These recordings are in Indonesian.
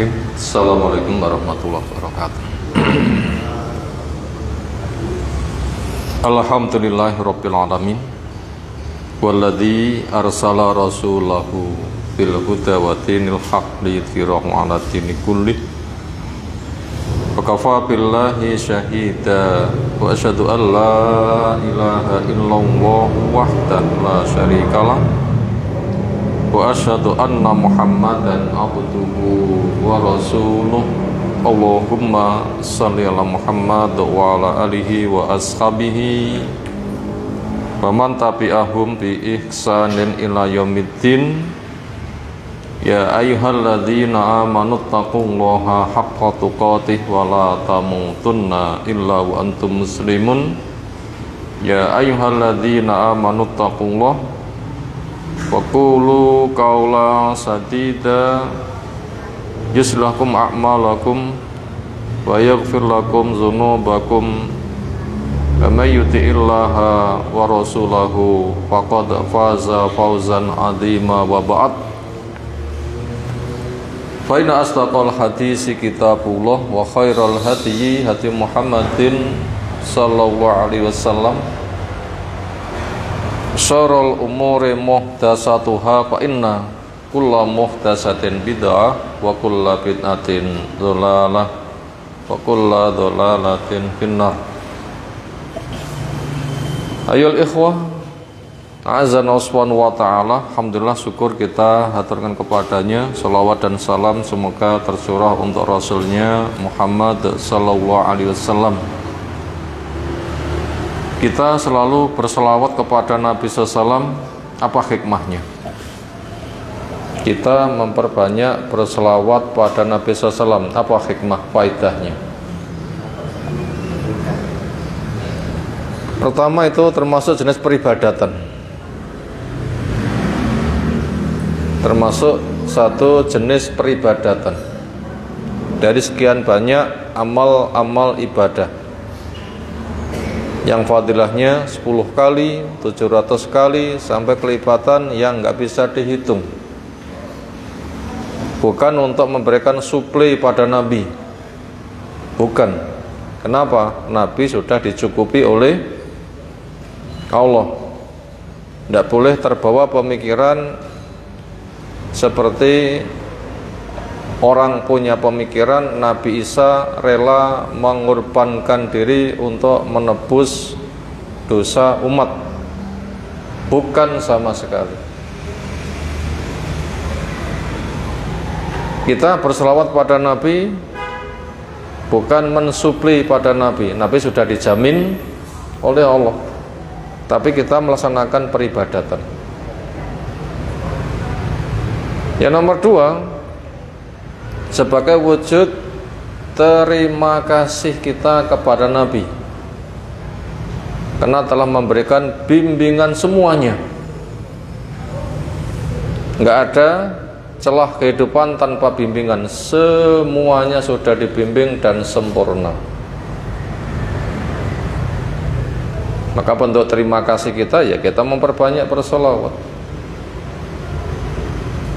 Bismillahirrahmanirrahim. Assalamualaikum warahmatullahi wabarakatuh. Alhamdulillahirabbil alamin. Walladzi arsala rasulahu bil huda wa dinil haqq liyudhhirahu 'ala dini kullih. Wa kafa billahi syahida wa asyhadu an la ilaha illallah wahdahu la syarikalah wa asyhadu anna Muhammadan abduhu wa rasuluh. Allahumma shalli ala Muhammad wa ala alihi wa ashabihi wa man tabi'ahum bi ihsanin ila yaumiddin. Ya ayyuhalladzina amanu taqullaha haqqa tuqatih wa la tamutunna illa wa antum muslimun. Ya ayyuhalladzina amanu taqullaha wa qulu qawlan sadida yuslakum a'malakum wa yaghfir lakum dzunubakum wa may yuti'illaha wa rasulahu faqad faza fawzan 'azima wa ba'd. Fa inna asdaqal hadisi kitabullah wa khairal hadyi hadi Muhammadin sallallahu alaihi wasallam. Syarrul umuri muhdatsatuha fa inna kulla muhdatsatin bid'ah wa kulla bid'atin dhalalah wa kulla dhalalatin finnar. Ayol ikhwah, azana subhanahu wa ta'ala, alhamdulillah, syukur kita haturkan kepadanya. Salawat dan salam semoga tercurah untuk Rasulnya Muhammad sallallahu alaihi wasallam. Kita selalu berselawat kepada Nabi SAW. Apa hikmahnya? Kita memperbanyak berselawat pada Nabi SAW. Apa hikmah, faedahnya? Pertama, itu termasuk jenis peribadatan. Termasuk satu jenis peribadatan dari sekian banyak amal-amal ibadah yang fadilahnya 10 kali, 700 kali, sampai kelipatan yang nggak bisa dihitung. Bukan untuk memberikan suplai pada Nabi, bukan. Kenapa? Nabi sudah dicukupi oleh Allah. Tidak boleh terbawa pemikiran seperti orang punya pemikiran Nabi Isa rela mengorbankan diri untuk menebus dosa umat. Bukan sama sekali. Kita berselawat pada Nabi bukan mensuplai pada Nabi. Nabi sudah dijamin oleh Allah. Tapi kita melaksanakan peribadatan. Yang nomor 2, sebagai wujud terima kasih kita kepada Nabi karena telah memberikan bimbingan semuanya. Nggak ada celah kehidupan tanpa bimbingan. Semuanya sudah dibimbing dan sempurna. Maka bentuk terima kasih kita, ya kita memperbanyak bersolawat.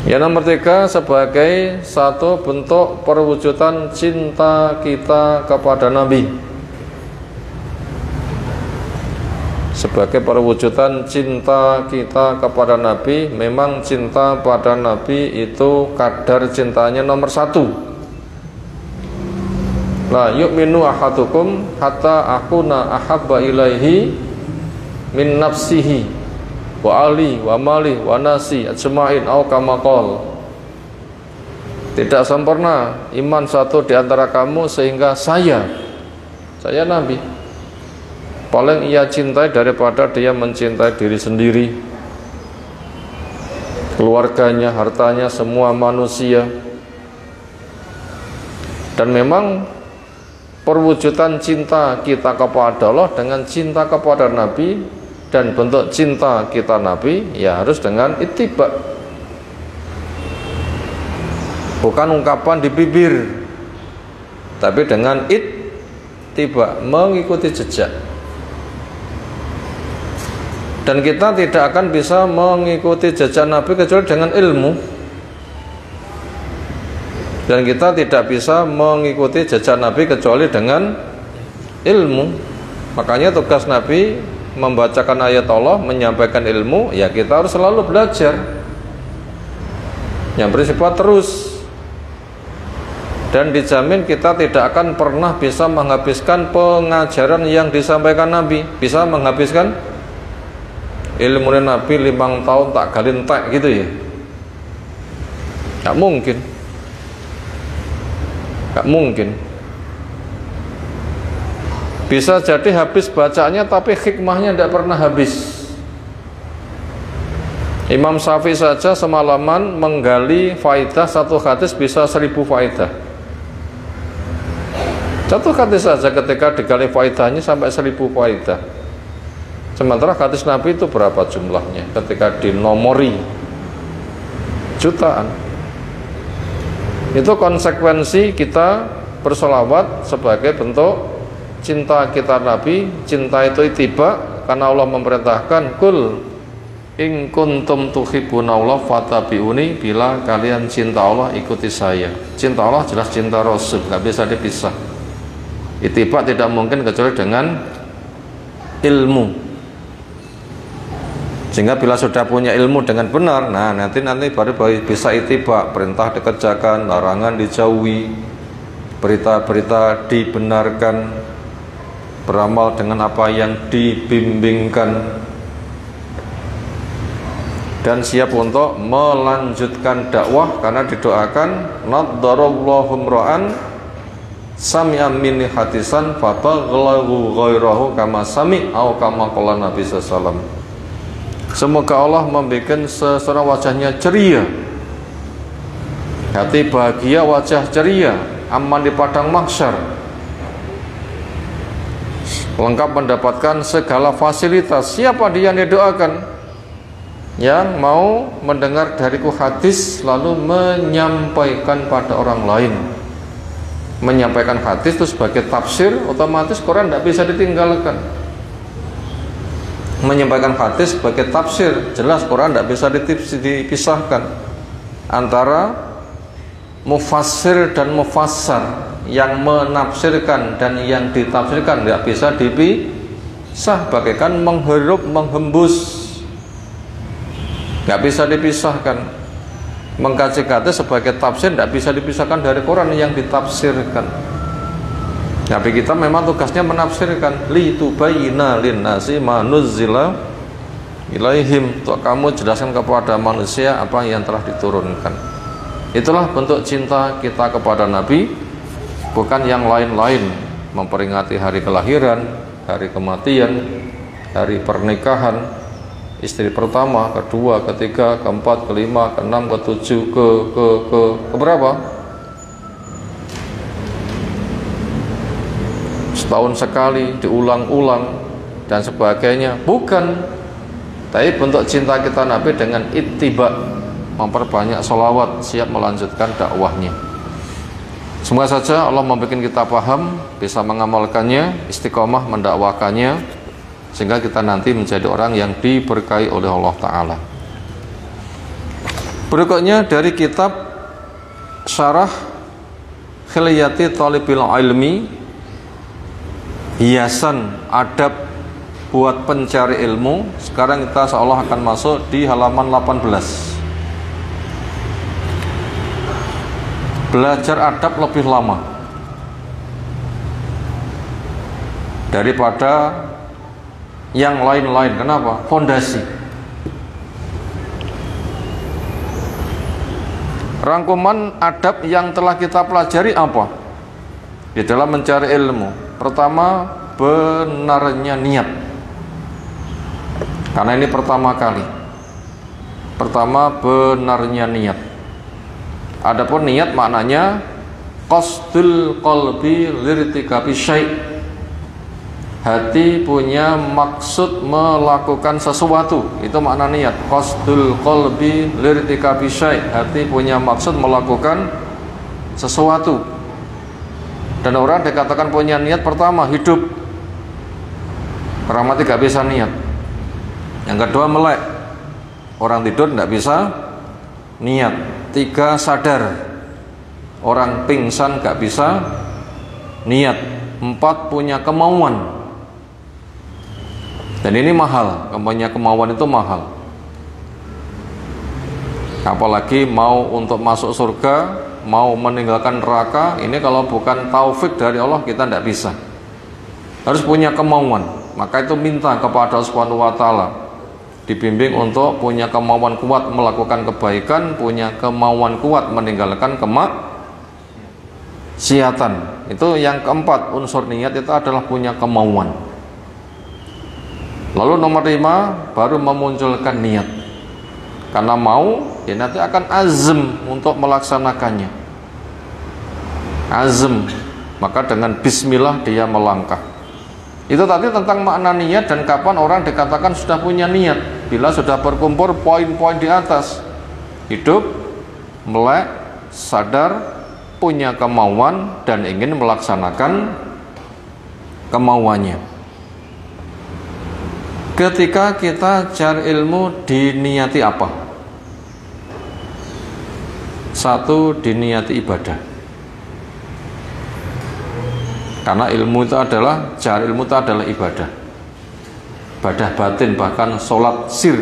Yang nomor 3, sebagai satu bentuk perwujudan cinta kita kepada Nabi. Sebagai perwujudan cinta kita kepada Nabi, memang cinta pada Nabi itu kadar cintanya nomor 1. La yu'minu ahadukum hatta akuna ahabba ilaihi min nafsihi wa ali wa mali wa nasi ajma'in au kama qol. Tidak sempurna iman satu di antara kamu sehingga saya Nabi paling ia cintai daripada dia mencintai diri sendiri, keluarganya, hartanya, semua manusia. Dan memang perwujudan cinta kita kepada Allah dengan cinta kepada Nabi, dan bentuk cinta kita Nabi ya harus dengan ittiba, bukan ungkapan di bibir, tapi dengan ittiba, mengikuti jejak. Dan kita tidak akan bisa mengikuti jejak Nabi kecuali dengan ilmu. Dan kita tidak bisa mengikuti jejak Nabi kecuali dengan ilmu. Makanya tugas Nabi membacakan ayat Allah, menyampaikan ilmu, ya kita harus selalu belajar yang bersifat terus. Dan dijamin kita tidak akan pernah bisa menghabiskan pengajaran yang disampaikan Nabi. Bisa menghabiskan ilmu Nabi 5 tahun tak galintek gitu ya? Gak mungkin. Gak mungkin. Bisa jadi habis bacanya tapi hikmahnya tidak pernah habis. Imam Syafi'i saja semalaman menggali faidah satu hadis bisa 1000 faidah. Satu hadis saja ketika digali faidahnya sampai 1000 faidah. Sementara hadis Nabi itu berapa jumlahnya ketika dinomori? Jutaan. Itu konsekuensi kita bersolawat sebagai bentuk cinta kita Nabi. Cinta itu ittiba, karena Allah memerintahkan kul in kuntum tuhibbunallah fattabi'uni, bila kalian cinta Allah ikuti saya. Cinta Allah jelas cinta Rasul, nggak bisa dipisah. Ittiba tidak mungkin kecuali dengan ilmu. Sehingga bila sudah punya ilmu dengan benar, nah nanti baru bisa ittiba, perintah dikerjakan, larangan dijauhi, berita-berita dibenarkan, beramal dengan apa yang dibimbingkan, dan siap untuk melanjutkan dakwah. Karena didoakan naddarallahu imra'an sami'a minni hadisan fabaghalahu ghairahu kama sami' au kama qala Nabi sallallahu alaihi wasallam. Semoga Allah membuat seseorang wajahnya ceria, hati bahagia, wajah ceria, aman di padang mahsyar, lengkap mendapatkan segala fasilitas. Siapa dia yang didoakan? Yang mau mendengar dariku hadis lalu menyampaikan pada orang lain. Menyampaikan hadis itu sebagai tafsir, otomatis Quran tidak bisa ditinggalkan. Menyampaikan hadis sebagai tafsir, jelas Quran tidak bisa dipisahkan antara mufassir dan mufassar. Yang menafsirkan dan yang ditafsirkan tidak bisa dipisah, bagaikan menghirup menghembus, nggak bisa dipisahkan. Mengkaji hadis sebagai tafsir tidak bisa dipisahkan dari Quran yang ditafsirkan. Nabi kita memang tugasnya menafsirkan, li tubayyina linnasi ma nuzzila ilaihim, untuk kamu jelaskan kepada manusia apa yang telah diturunkan. Itulah bentuk cinta kita kepada Nabi, bukan yang lain-lain. Memperingati hari kelahiran, hari kematian, hari pernikahan, istri pertama, kedua, ketiga, keempat, kelima, keenam, ketujuh, ke berapa? Setahun sekali, diulang-ulang dan sebagainya. Bukan. Tapi bentuk cinta kita Nabi dengan ittiba, memperbanyak sholawat, siap melanjutkan dakwahnya. Semoga saja Allah membuat kita paham, bisa mengamalkannya, istiqomah mendakwakannya, sehingga kita nanti menjadi orang yang diberkahi oleh Allah Ta'ala. Berikutnya dari kitab Syarah Khilyati Thalibil Ilmi, hiasan adab buat pencari ilmu. Sekarang kita seolah akan masuk di halaman 18. Belajar adab lebih lama daripada yang lain-lain. Kenapa? Fondasi. Rangkuman adab yang telah kita pelajari apa? Di dalam mencari ilmu. Pertama, benarnya niat. Karena ini pertama kali. Pertama, benarnya niat. Adapun niat maknanya qasdul qalbi lirtikabi syai'. Hati punya maksud melakukan sesuatu, itu makna niat. Qasdul qalbi lirtikabi syai'. Hati punya maksud melakukan sesuatu. Dan orang dikatakan punya niat pertama hidup, orang mati gak bisa niat. Yang kedua melek, orang tidur gak bisa niat. Tiga sadar, orang pingsan gak bisa niat. 4 punya kemauan. Dan ini mahal, punya kemauan itu mahal. Apalagi mau untuk masuk surga, mau meninggalkan neraka, ini kalau bukan taufik dari Allah kita tidak bisa. Harus punya kemauan. Maka itu minta kepada Allah Subhanahu wa taala, dibimbing untuk punya kemauan kuat melakukan kebaikan, punya kemauan kuat meninggalkan kemaksiatan. Itu yang keempat, unsur niat itu adalah punya kemauan. Lalu nomor 5 baru memunculkan niat. Karena mau, ya nanti akan azm untuk melaksanakannya. Azm, maka dengan bismillah dia melangkah. Itu tadi tentang makna niat dan kapan orang dikatakan sudah punya niat. Bila sudah berkumpul poin-poin di atas. Hidup, melek, sadar, punya kemauan dan ingin melaksanakan kemauannya. Ketika kita cari ilmu, diniati apa? 1, diniati ibadah. Karena ilmu itu adalah, cari ilmu itu adalah ibadah. Ibadah batin, bahkan sholat sir.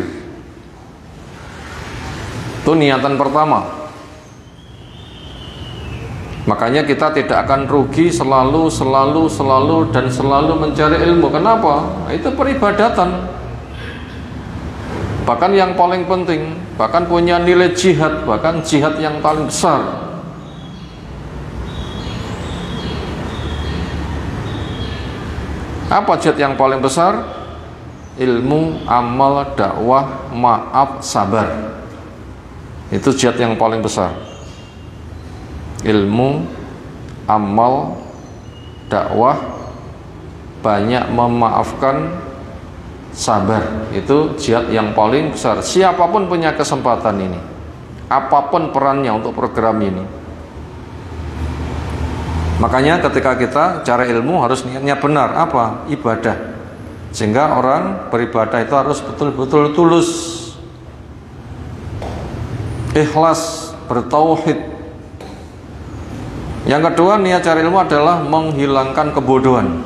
Itu niatan pertama. Makanya kita tidak akan rugi selalu mencari ilmu. Kenapa? Itu peribadatan. Bahkan yang paling penting, bahkan punya nilai jihad, bahkan jihad yang paling besar. Apa jihad yang paling besar? Ilmu, amal, dakwah, maaf, sabar. Itu jihad yang paling besar. Ilmu, amal, dakwah, banyak memaafkan, sabar. Itu jihad yang paling besar. Siapapun punya kesempatan ini, apapun perannya untuk program ini. Makanya ketika kita cari ilmu harus niatnya benar. Apa? Ibadah. Sehingga orang beribadah itu harus betul-betul tulus, ikhlas, bertauhid. Yang kedua, niat cari ilmu adalah menghilangkan kebodohan.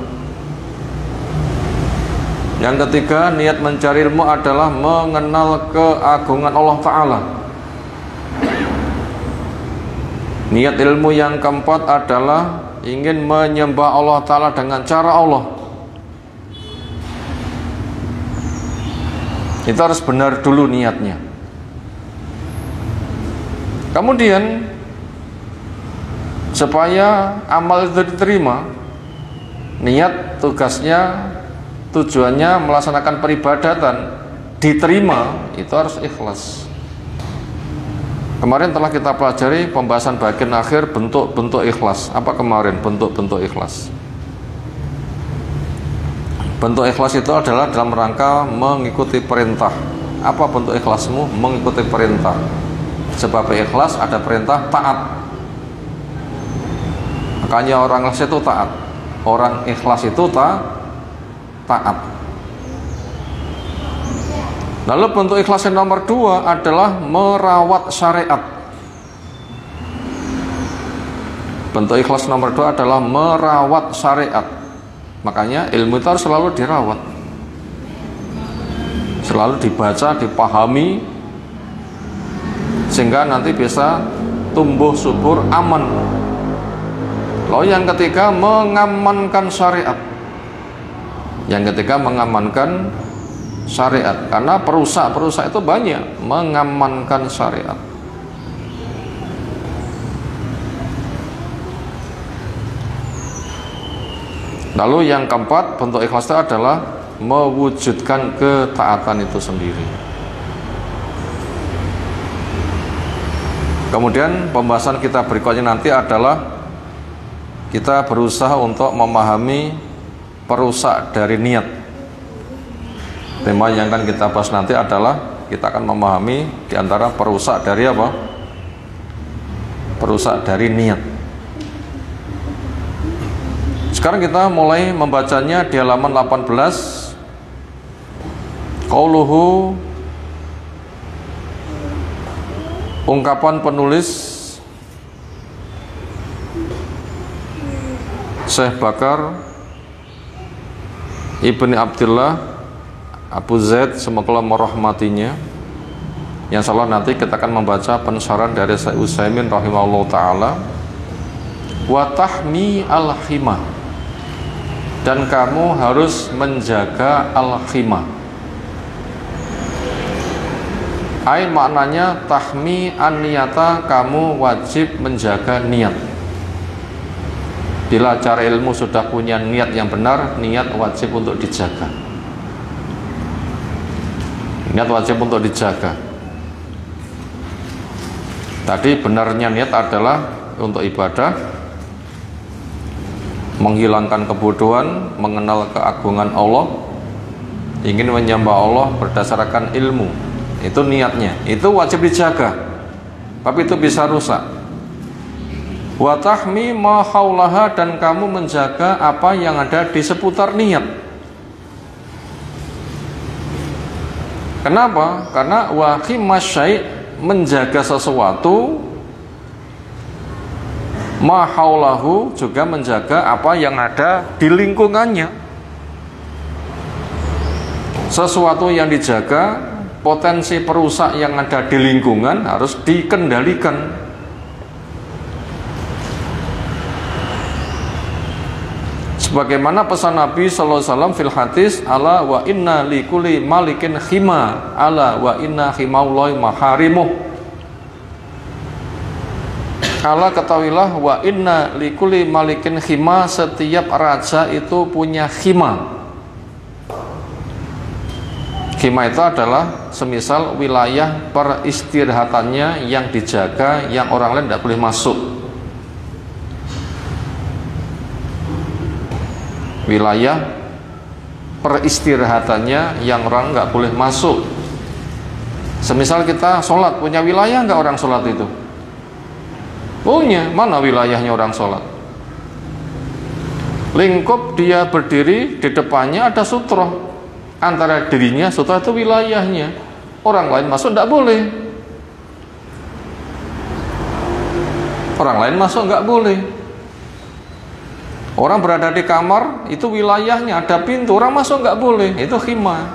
Yang ketiga, niat mencari ilmu adalah mengenal keagungan Allah Ta'ala. Niat ilmu yang keempat adalah ingin menyembah Allah Ta'ala dengan cara Allah. Itu harus benar dulu niatnya. Kemudian supaya amal itu diterima, niat, tugasnya, tujuannya melaksanakan peribadatan diterima, itu harus ikhlas. Kemarin telah kita pelajari pembahasan bagian akhir bentuk-bentuk ikhlas. Apa kemarin bentuk-bentuk ikhlas? Bentuk ikhlas itu adalah dalam rangka mengikuti perintah. Apa bentuk ikhlasmu? Mengikuti perintah. Sebab ikhlas ada perintah, taat. Makanya orang ikhlas itu taat. Orang ikhlas itu taat. Lalu bentuk ikhlas yang nomor 2 adalah merawat syariat. Bentuk ikhlas nomor 2 adalah merawat syariat. Makanya ilmu itu harus selalu dirawat, selalu dibaca, dipahami, sehingga nanti bisa tumbuh subur, aman. Lalu yang ketiga, mengamankan syariat. Yang ketiga, mengamankan syariat. Karena perusak-perusak itu banyak, mengamankan syariat. Lalu yang keempat, bentuk ikhlas itu adalah mewujudkan ketaatan itu sendiri. Kemudian pembahasan kita berikutnya nanti adalah kita berusaha untuk memahami perusak dari niat. Tema yang akan kita bahas nanti adalah kita akan memahami diantara perusak dari apa? Perusak dari niat. Sekarang kita mulai membacanya di halaman 18. Qauluhu, ungkapan penulis, Syekh Bakar Ibni Abdullah Abu Zaid, semoga Allah merahmatinya, yang salah nanti kita akan membaca pensyarah dari Syekh Utsaimin rahimahullah ta'ala. Wa tahmi al-khimah, dan kamu harus menjaga al-khimah. Ai maknanya tahmi an-niyata, kamu wajib menjaga niat. Bila cari ilmu sudah punya niat yang benar, niat wajib untuk dijaga. Niat wajib untuk dijaga. Tadi benarnya niat adalah untuk ibadah, menghilangkan kebodohan, mengenal keagungan Allah, ingin menyembah Allah berdasarkan ilmu. Itu niatnya, itu wajib dijaga, tapi itu bisa rusak. Wa tahmi ma haulaha, dan kamu menjaga apa yang ada di seputar niat. Kenapa? Karena wa khimasyai, menjaga sesuatu, ma haulahu, juga menjaga apa yang ada di lingkungannya. Sesuatu yang dijaga, potensi perusak yang ada di lingkungan harus dikendalikan. Sebagaimana pesan Nabi sallallahu alaihi wasallam fil hadis, ala wa inna likulli malikin khima, ala wa inna khimaullahi maharimuh. Ala ketahuilah, wa inna likulli malikin khima, setiap raja itu punya khima. Khima itu adalah semisal wilayah peristirahatannya yang dijaga, yang orang lain tidak boleh masuk. Wilayah peristirahatannya yang orang nggak boleh masuk. Semisal kita sholat, punya wilayah nggak orang sholat itu? Punya. Mana wilayahnya orang sholat? Lingkup dia berdiri, di depannya ada sutra, antara dirinya sutra itu wilayahnya, orang lain masuk nggak boleh. Orang lain masuk nggak boleh. Orang berada di kamar, itu wilayahnya, ada pintu, orang masuk nggak boleh, itu khimah.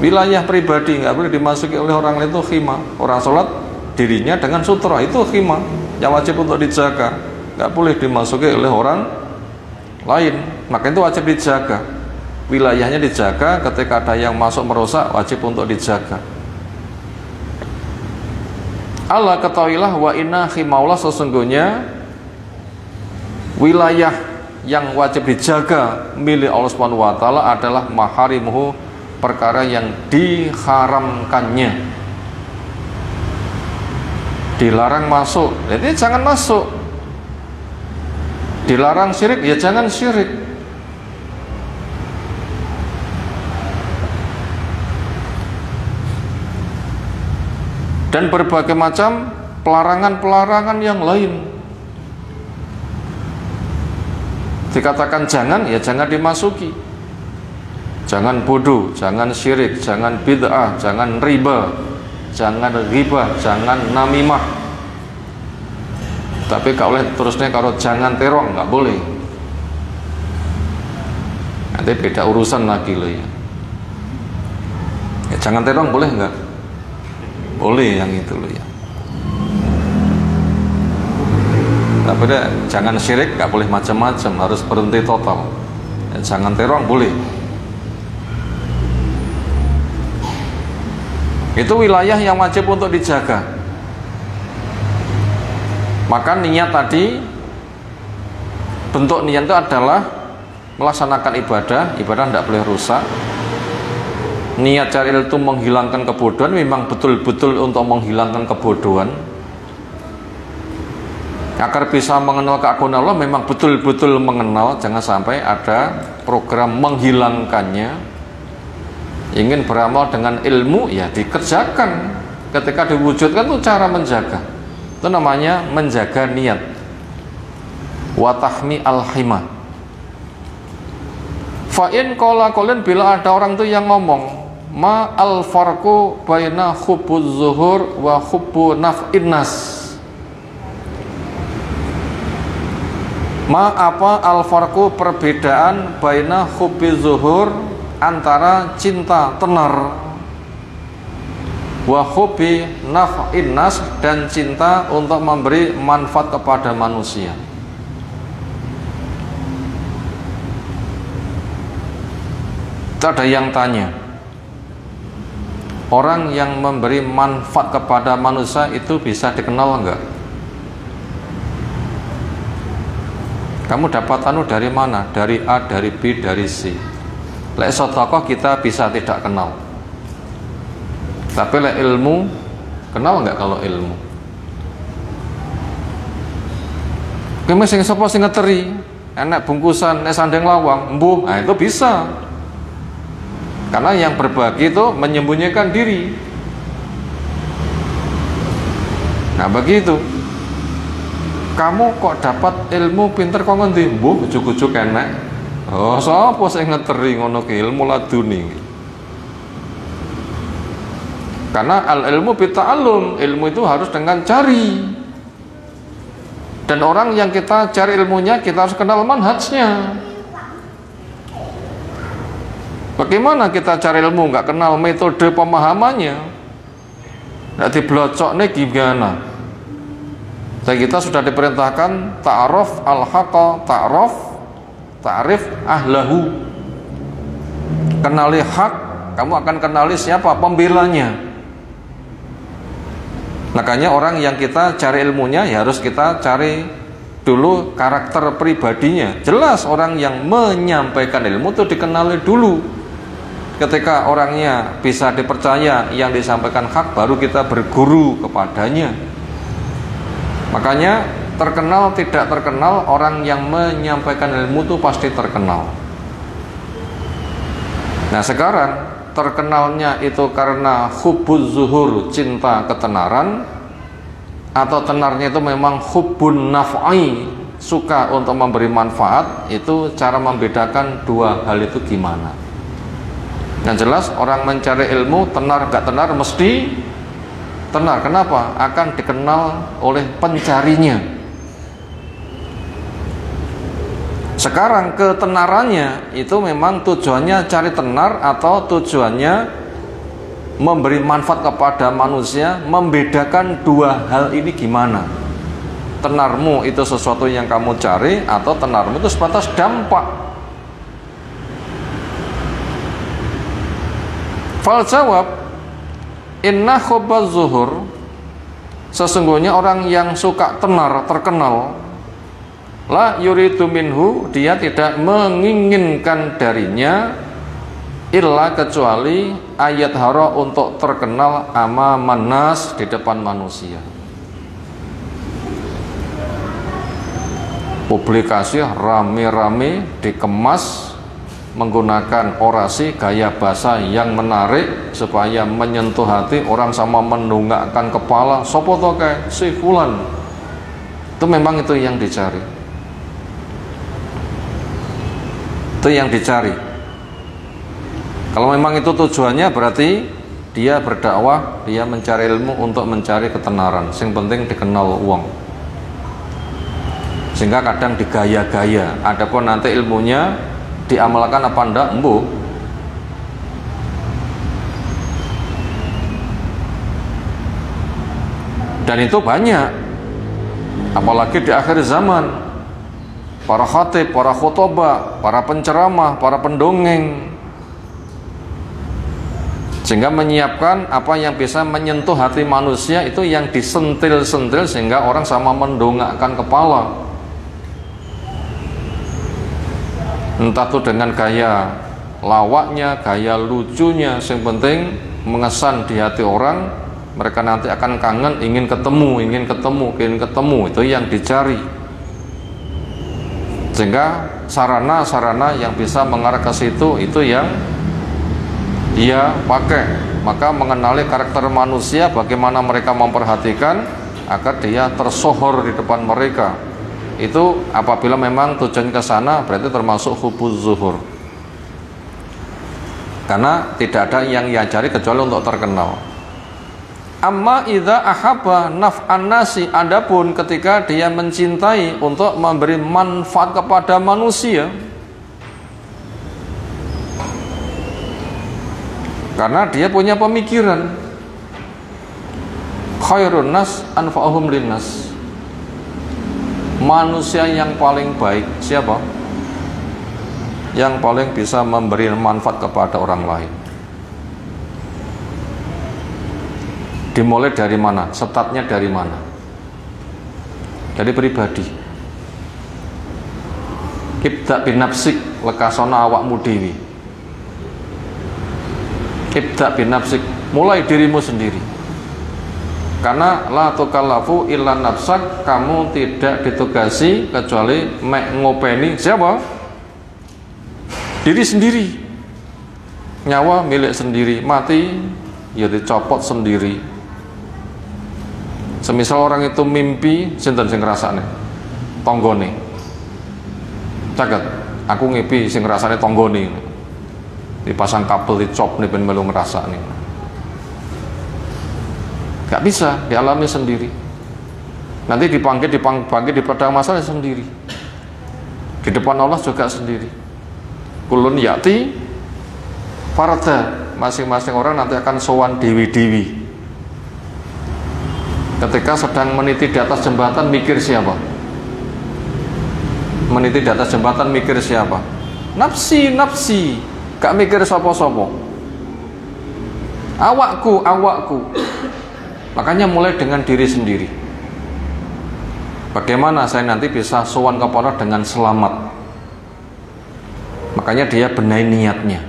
Wilayah pribadi nggak boleh dimasuki oleh orang lain, itu khimah. Orang sholat dirinya dengan sutra, itu khimah yang wajib untuk dijaga, nggak boleh dimasuki oleh orang lain, maka itu wajib dijaga. Wilayahnya dijaga, ketika ada yang masuk merusak, wajib untuk dijaga. Allah ketahuilah, wa inna khimaullah, sesungguhnya wilayah yang wajib dijaga milik Allah Subhanahu wa taala adalah maharimuhu, perkara yang diharamkannya. Dilarang masuk, jadi jangan masuk. Dilarang syirik, ya jangan syirik. Dan berbagai macam pelarangan-pelarangan yang lain. Dikatakan jangan, ya jangan dimasuki. Jangan bodoh, jangan syirik, jangan bid'ah, jangan riba, jangan ghibah, jangan namimah. Tapi gak boleh terusnya kalau jangan terong, nggak boleh. Nanti beda urusan lagi loh ya. Ya jangan terong boleh nggak? Boleh yang itu loh ya. Tapi jangan syirik, gak boleh macam-macam, harus berhenti total. Ya, jangan terong boleh. Itu wilayah yang wajib untuk dijaga. Maka niat tadi, bentuk niat itu adalah melaksanakan ibadah, ibadah tidak boleh rusak. Niat cari ilmu itu menghilangkan kebodohan, memang betul-betul untuk menghilangkan kebodohan. Agar bisa mengenal keagungan Allah, memang betul-betul mengenal, jangan sampai ada program menghilangkannya. Ingin beramal dengan ilmu, ya dikerjakan. Ketika diwujudkan itu cara menjaga. Itu namanya menjaga niat. Wa tahmi al-himah. Fa'in qala qawlan, bila ada orang itu yang ngomong, ma al-farqu baina hubbuz zuhur wa hubbu naf'in nas. apa al-farqu perbedaan baina hubbi zuhur antara cinta tenar wa hubbi naf'in nas dan cinta untuk memberi manfaat kepada manusia. Ada yang tanya, orang yang memberi manfaat kepada manusia itu bisa dikenal enggak? Kamu dapat dari mana? Dari A, dari B, dari C. Lek sedekah kita bisa tidak kenal. Tapi lek ilmu, kenal enggak kalau ilmu? Keme sing sapa sing ngeteri, enak bungkusan, nek sandeng lawang, mbuh, nah itu bisa. Karena yang berbagi itu menyembunyikan diri. Nah begitu. Kamu kok dapat ilmu pinter kok ngendi? Mbuh ujug-ujug enek. Oh, sapa sing ngeteri ngono ki ilmu laduni. Karena al-ilmu bita'allum, ilmu itu harus dengan cari. Dan orang yang kita cari ilmunya, kita harus kenal manhajnya. Bagaimana kita cari ilmu nggak kenal metode pemahamannya? Nggak diblocoknya gimana? Dan kita sudah diperintahkan ta'aruf al-haqqa, ta'rif ahlahu. Kenali hak, kamu akan kenali siapa pembelanya. Makanya orang yang kita cari ilmunya ya harus kita cari dulu karakter pribadinya. Jelas orang yang menyampaikan ilmu itu dikenali dulu. Ketika orangnya bisa dipercaya, yang disampaikan hak, baru kita berguru kepadanya. Makanya terkenal tidak terkenal, orang yang menyampaikan ilmu itu pasti terkenal. Nah sekarang terkenalnya itu karena hubbuz zuhur, cinta ketenaran, atau tenarnya itu memang hubbun naf'i, suka untuk memberi manfaat. Itu cara membedakan dua hal itu gimana. Yang jelas orang mencari ilmu tenar gak tenar mesti tenar. Kenapa? Akan dikenal oleh pencarinya. Sekarang ketenarannya itu memang tujuannya cari tenar atau tujuannya memberi manfaat kepada manusia. Membedakan dua hal ini gimana? Tenarmu itu sesuatu yang kamu cari atau tenarmu itu sebatas dampak? Fal jawab, inna hubbaz zuhur, sesungguhnya orang yang suka tenar, terkenal, la yuridu minhu, dia tidak menginginkan darinya illa kecuali ayat hara, untuk terkenal amaman nas, di depan manusia. Publikasi rame-rame dikemas menggunakan orasi gaya bahasa yang menarik supaya menyentuh hati orang sama menunggakkan kepala. Sopo to kae si fulan. Itu memang itu yang dicari. Itu yang dicari. Kalau memang itu tujuannya, berarti dia berdakwah, dia mencari ilmu untuk mencari ketenaran. Yang penting dikenal uang. Sehingga kadang digaya-gaya. Adapun nanti ilmunya diamalkan apa enggak, embuh. Dan itu banyak, apalagi di akhir zaman. Para khatib, para khutbah, para penceramah, para pendongeng, sehingga menyiapkan apa yang bisa menyentuh hati manusia, itu yang disentil-sentil sehingga orang sama mendongakkan kepala. Entah itu dengan gaya lawaknya, gaya lucunya, yang penting mengesan di hati orang. Mereka nanti akan kangen, ingin ketemu. Itu yang dicari. Sehingga sarana-sarana yang bisa mengarah ke situ, itu yang dia pakai. Maka mengenali karakter manusia, bagaimana mereka memperhatikan agar dia tersohor di depan mereka. Itu apabila memang tujuan ke sana, berarti termasuk hubbuz zuhur. Karena tidak ada yang ia cari kecuali untuk terkenal. Amma idza ahabba naf'an nasi, adapun ketika dia mencintai untuk memberi manfaat kepada manusia, karena dia punya pemikiran khairun nas anfa'uhum linnas, manusia yang paling baik siapa? Yang paling bisa memberi manfaat kepada orang lain. Dimulai dari mana? Startnya dari mana? Dari pribadi. Ibda bin nafsik, lekasona awakmu dewi. Ibda bin nafsik, mulai dirimu sendiri. Karena la tukallafu illa nafsak, kamu tidak ditugasi kecuali ngopeni siapa? Diri sendiri. Nyawa milik sendiri, mati ya dicopot sendiri. Semisal orang itu mimpi, sinten sing ngrasakne? Tanggane. Caket, aku ngipi sing ngrasakne tanggane. Dipasang kabel dicop nih ben melu ngrasakne. Gak bisa, dialami sendiri. Nanti dipanggil di padang masalah sendiri. Di depan Allah juga sendiri. Kulun yati farda, masing-masing orang nanti akan sowan dewi-dewi. Ketika sedang meniti di atas jembatan, mikir siapa? Meniti di atas jembatan, mikir siapa? Nafsi, nafsi. Gak mikir sopo-sopo. Awakku, awakku. Makanya mulai dengan diri sendiri. Bagaimana saya nanti bisa sowan kepada dengan selamat? Makanya dia benahi niatnya.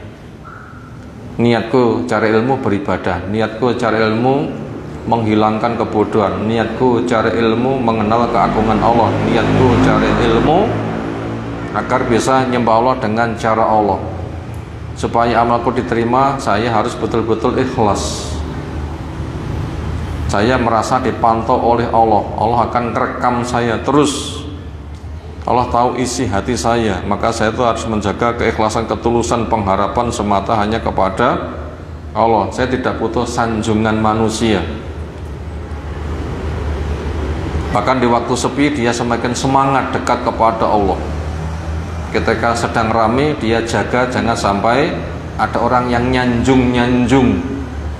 Niatku cari ilmu beribadah, niatku cari ilmu menghilangkan kebodohan, niatku cari ilmu mengenal keagungan Allah, niatku cari ilmu agar bisa nyembah Allah dengan cara Allah. Supaya amalku diterima, saya harus betul-betul ikhlas. Saya merasa dipantau oleh Allah. Allah akan rekam saya terus. Allah tahu isi hati saya, maka saya itu harus menjaga keikhlasan, ketulusan, pengharapan semata hanya kepada Allah. Saya tidak butuh sanjungan manusia. Bahkan di waktu sepi dia semakin semangat dekat kepada Allah. Ketika sedang rame dia jaga jangan sampai ada orang yang nyanjung.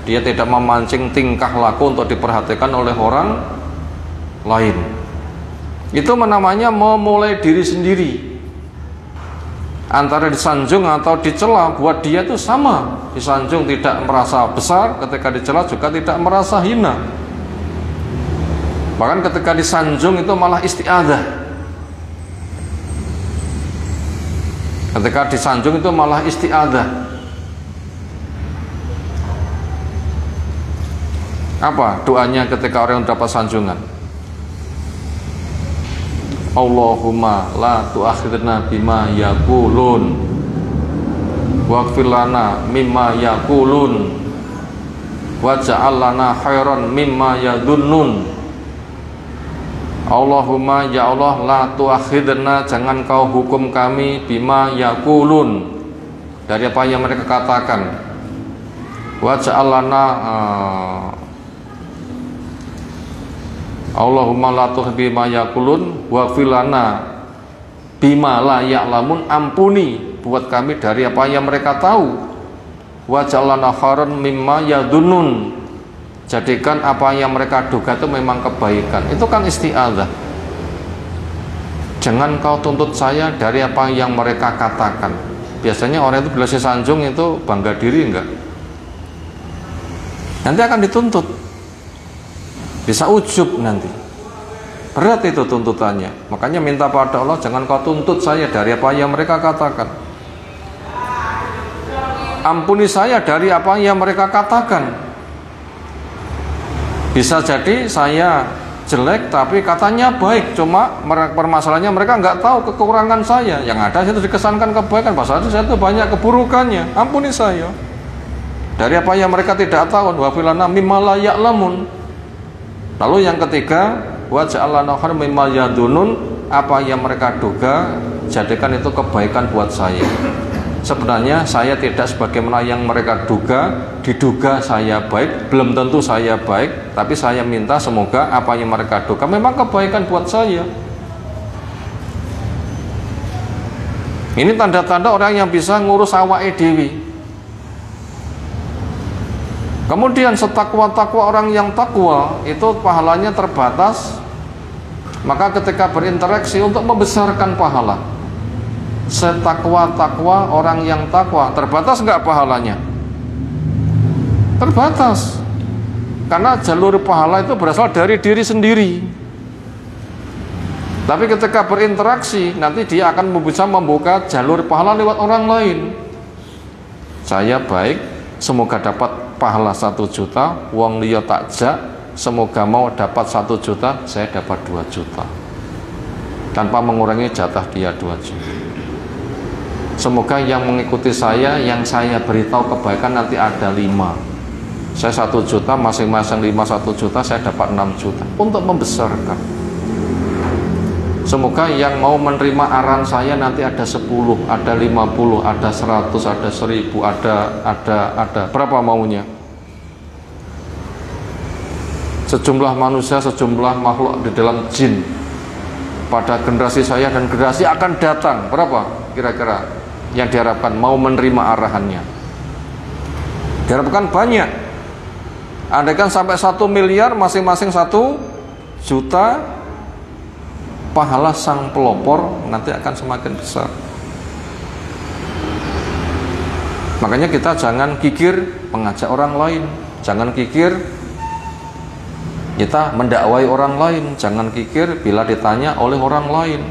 Dia tidak memancing tingkah laku untuk diperhatikan oleh orang lain. Itu namanya memulai diri sendiri. Antara disanjung atau dicela buat dia itu sama. Disanjung tidak merasa besar, ketika dicela juga tidak merasa hina. Bahkan ketika disanjung itu malah isti'adzah. Ketika disanjung itu malah isti'adzah. Apa doanya ketika orang dapat sanjungan? Allahumma la tu'akhidna bima yaqulun waghfir lana mimma yaqulun waj'al lana khairan mimma yadunnun. Allahumma ya Allah la tu'akhidna, jangan kau hukum kami bima yaqulun, dari apa yang mereka katakan. Waj'al lana Allahumma la tu'akhidna bima yaqulun waghfir lana bima la ya'lamun, ampuni buat kami dari apa yang mereka tahu. Waj'al lana khairan mimma yadunnun, jadikan apa yang mereka duga itu memang kebaikan. Itu kan isti'adzah. Jangan kau tuntut saya dari apa yang mereka katakan. Biasanya orang itu bila sanjung itu bangga diri enggak? Nanti akan dituntut. Bisa ujub nanti. Berat itu tuntutannya. Makanya minta pada Allah, jangan kau tuntut saya dari apa yang mereka katakan. Ampuni saya dari apa yang mereka katakan. Bisa jadi saya jelek tapi katanya baik, cuma permasalahannya mereka nggak tahu kekurangan saya. Yang ada itu dikesankan kebaikan, padahal saya itu banyak keburukannya. Ampuni saya dari apa yang mereka tidak tahu. Wa filana mimma la ya'lamun. Lalu yang ketiga, wa ja'alna khairan mimma yadunun, apa yang mereka duga jadikan itu kebaikan buat saya. sebenarnya saya tidak sebagaimana yang mereka diduga saya baik, belum tentu saya baik, tapi saya minta semoga apa yang mereka duga memang kebaikan buat saya. Ini tanda-tanda orang yang bisa ngurus awake dewi. Kemudian setakwa-takwa orang yang takwa itu pahalanya terbatas, maka ketika berinteraksi untuk membesarkan pahala. Setakwa-takwa orang yang takwa, terbatas nggak pahalanya? Terbatas, karena jalur pahala itu berasal dari diri sendiri. Tapi ketika berinteraksi, nanti dia akan bisa membuka jalur pahala lewat orang lain. Saya baik, semoga dapat pahala 1 juta, wong liya takjak, semoga mau dapat 1 juta, saya dapat 2 juta, tanpa mengurangi jatah dia 2 juta. Semoga yang mengikuti saya, yang saya beritahu kebaikan nanti ada 5. Saya 1 juta, masing-masing 5 1 juta, saya dapat 6 juta. Untuk membesarkan. Semoga yang mau menerima arahan saya nanti ada 10, ada 50, ada 100, ada 1000, ada. Berapa maunya? Sejumlah manusia, sejumlah makhluk di dalam jin pada generasi saya dan generasi akan datang. Berapa kira-kira yang diharapkan mau menerima arahannya? Diharapkan banyak. Andaikan sampai 1 miliar, masing-masing 1 juta, pahala sang pelopor nanti akan semakin besar. Makanya kita jangan kikir mengajak orang lain, jangan kikir kita mendakwai orang lain, jangan kikir bila ditanya oleh orang lain.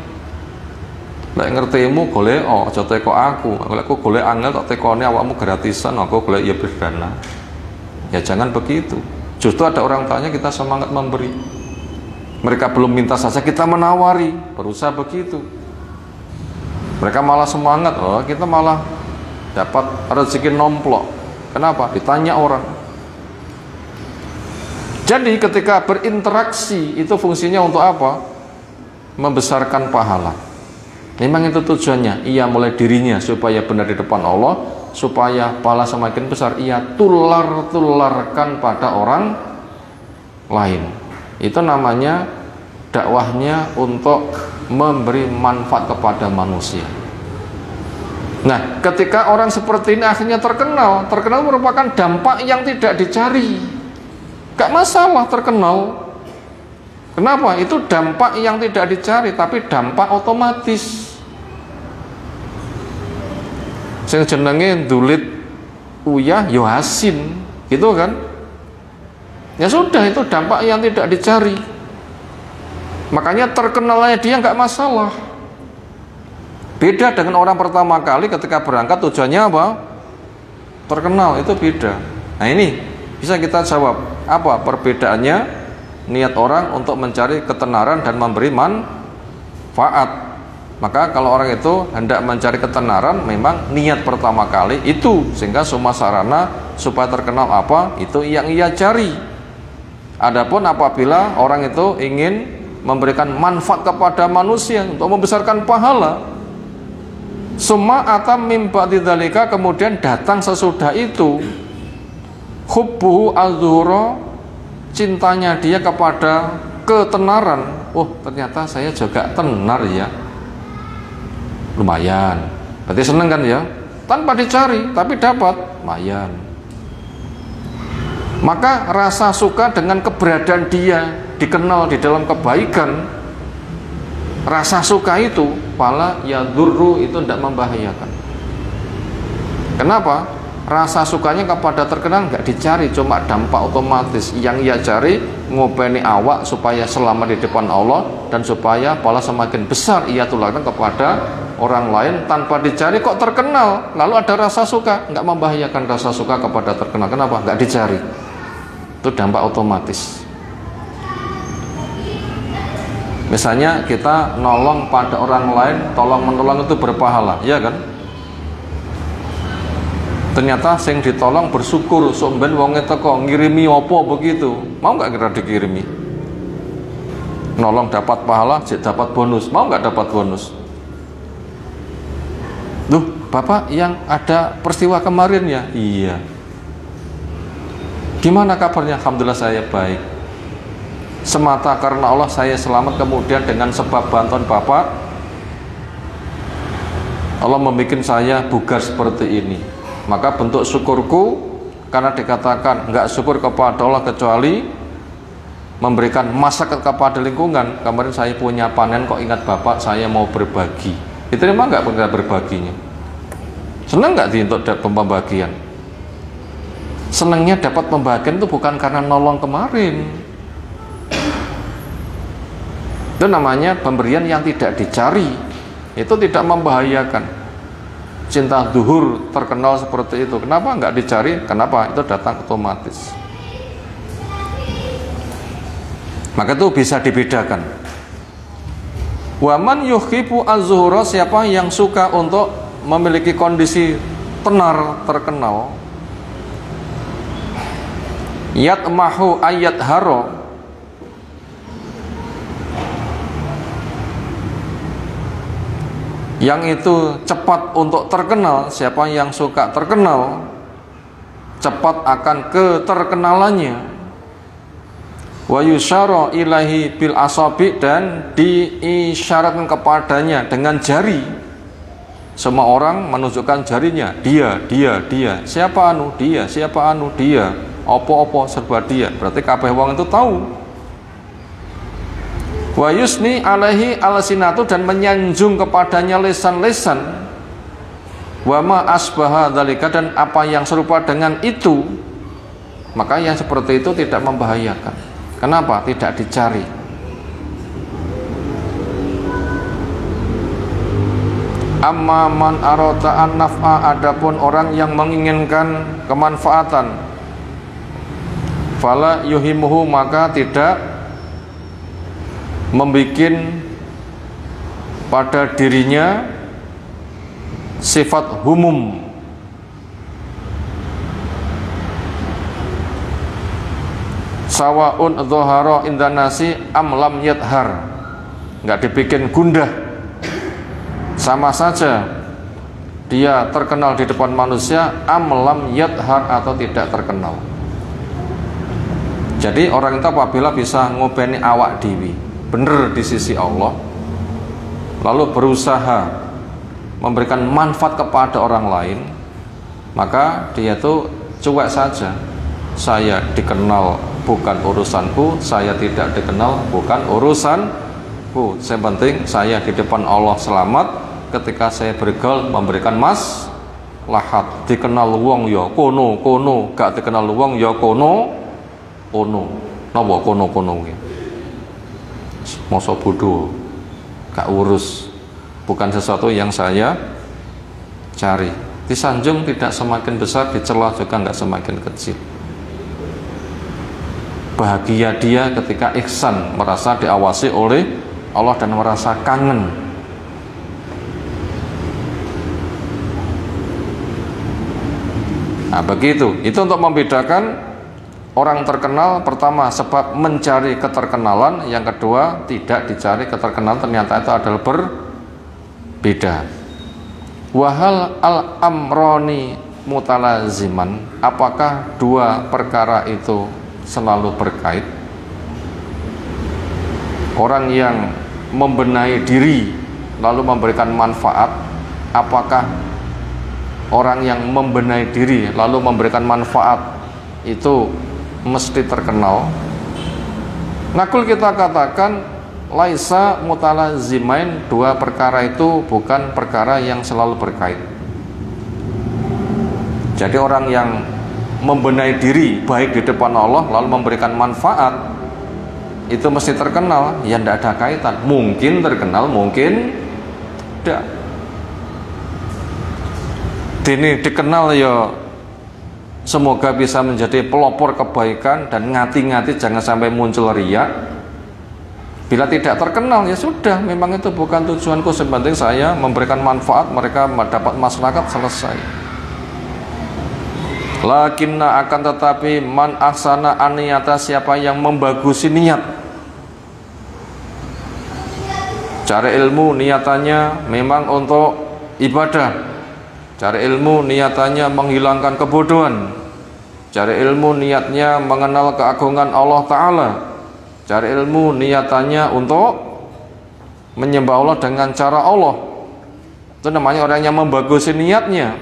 Lek ngertimu golek aja teko aku. Lek aku golek angel tak tekone awakmu gratisan, aku golek ya berdana. Ya jangan begitu. Justru ada orang tanya kita semangat memberi. Mereka belum minta saja kita menawari, berusaha begitu. Mereka malah semangat, kita malah dapat rezeki nomplok. Kenapa? Ditanya orang. Jadi ketika berinteraksi itu fungsinya untuk apa? Membesarkan pahala. Memang itu tujuannya. Ia mulai dirinya supaya benar di depan Allah, supaya pahala semakin besar. Ia tularkan pada orang lain. Itu namanya dakwahnya untuk memberi manfaat kepada manusia. Nah, ketika orang seperti ini akhirnya terkenal merupakan dampak yang tidak dicari. Gak masalah terkenal. Kenapa? Itu dampak yang tidak dicari, tapi dampak otomatis. Sing jenenge ndulit uyah yo asin, gitu kan? Ya sudah, itu dampak yang tidak dicari. Makanya terkenalnya dia nggak masalah. Beda dengan orang pertama kali ketika berangkat tujuannya apa? Terkenal, itu beda. Nah ini bisa kita jawab apa perbedaannya niat orang untuk mencari ketenaran dan memberi manfaat. Maka kalau orang itu hendak mencari ketenaran, memang niat pertama kali itu, sehingga semua sarana supaya terkenal apa itu yang ia cari. Adapun apabila orang itu ingin memberikan manfaat kepada manusia untuk membesarkan pahala, summa atam mim ba'di dzalika, kemudian datang sesudah itu hubbuhu az-zuhra, cintanya dia kepada ketenaran. Oh, ternyata saya juga tenar ya, lumayan, berarti seneng kan ya, tanpa dicari tapi dapat, lumayan. Maka rasa suka dengan keberadaan dia dikenal di dalam kebaikan, rasa suka itu pala ya dzurru, itu tidak membahayakan. Kenapa? Rasa sukanya kepada terkenal nggak dicari, cuma dampak otomatis. Yang ia cari ngopeni awak supaya selamat di depan Allah, dan supaya pala semakin besar ia tularkan kepada orang lain tanpa dicari. Kok terkenal lalu ada rasa suka, nggak membahayakan rasa suka kepada terkenal. Kenapa? Nggak dicari, itu dampak otomatis. Misalnya kita nolong pada orang lain, tolong menolong itu berpahala, ya kan? Ternyata sing ditolong bersyukur, somben wonge teko ngirimi apa begitu, mau nggak kira dikirimi? Nolong dapat pahala, dapat bonus, mau nggak dapat bonus? Duh, Bapak yang ada peristiwa kemarin ya? Iya. Gimana kabarnya? Alhamdulillah saya baik. Semata karena Allah saya selamat, kemudian dengan sebab bantuan Bapak Allah membuat saya bugar seperti ini. Maka bentuk syukurku, karena dikatakan enggak syukur kepada Allah kecuali memberikan masyarakat kepada lingkungan. Kemarin saya punya panen kok ingat Bapak, saya mau berbagi. Diterima enggak berbaginya? Senang enggak untuk pembagian? Senangnya dapat pembagian itu bukan karena nolong kemarin. Itu namanya pemberian yang tidak dicari. Itu tidak membahayakan. Cinta duhur terkenal seperti itu. Kenapa enggak dicari? Kenapa? Itu datang otomatis. Maka itu bisa dibedakan. Waman yuhibbu az-zuhura, siapa yang suka untuk memiliki kondisi tenar terkenal. Yatmahu ayat haro, yang itu cepat untuk terkenal. Siapa yang suka terkenal, cepat akan keterkenalannya. Wa yusyara ilahi bil asabi, dan diisyaratkan kepadanya dengan jari. Semua orang menunjukkan jarinya, dia. Siapa anu? Dia. Siapa anu? Dia. Opo-opo serba dia. Berarti kabeh wong itu tahu. Wa yusni alaihi alsinatu, dan menyanjung kepadanya lesan-lesan. Wa ma asbaha dzalika, dan apa yang serupa dengan itu. Maka yang seperti itu tidak membahayakan. Kenapa? Tidak dicari. Amma man arata an naf'a, adapun orang yang menginginkan kemanfaatan, fala yuhimuhu, maka tidak membikin pada dirinya sifat humum. Sawaun dhahara indan nasi am lam yathar, enggak dibikin gundah. Sama saja dia terkenal di depan manusia, am lam yathar, atau tidak terkenal. Jadi orang itu apabila bisa ngopeni awak dewi benar di sisi Allah, lalu berusaha memberikan manfaat kepada orang lain, maka dia itu cuek saja. Saya dikenal bukan urusanku, saya tidak dikenal bukan urusanku. Yang penting saya di depan Allah selamat. Ketika saya bergaul memberikan maslahat. Dikenal wong ya kono, gak dikenal wong ya kono. Napa kono kuwi? Masa bodoh, gak urus, bukan sesuatu yang saya cari. Disanjung tidak semakin besar, dicela juga nggak semakin kecil. Bahagia dia ketika ihsan, merasa diawasi oleh Allah dan merasa kangen. Nah begitu, itu untuk membedakan orang terkenal. Pertama sebab mencari keterkenalan, yang kedua tidak dicari keterkenalan, ternyata itu adalah berbeda. Wahal al-amroni mutalaziman, apakah dua perkara itu selalu berkait? Orang yang membenahi diri lalu memberikan manfaat, apakah orang yang membenahi diri lalu memberikan manfaat itu mesti terkenal? Nakul kita katakan laisa mutalazimain, dua perkara itu bukan perkara yang selalu berkait. Jadi orang yang membenahi diri baik di depan Allah lalu memberikan manfaat itu mesti terkenal? Ya tidak ada kaitan. Mungkin terkenal, mungkin tidak. Ini dikenal ya semoga bisa menjadi pelopor kebaikan dan ngati-ngati jangan sampai muncul riya. Bila tidak terkenal ya sudah, memang itu bukan tujuanku, sepenting saya memberikan manfaat, mereka mendapat masyarakat, selesai. Lakinna, akan tetapi man ahsana aniyata, siapa yang membagusi niat, cari ilmu niatannya memang untuk ibadah, Cari ilmu niatannya menghilangkan kebodohan. Cari ilmu niatnya mengenal keagungan Allah Ta'ala. Cari ilmu niatannya untuk menyembah Allah dengan cara Allah. Itu namanya orang yang membagusin niatnya.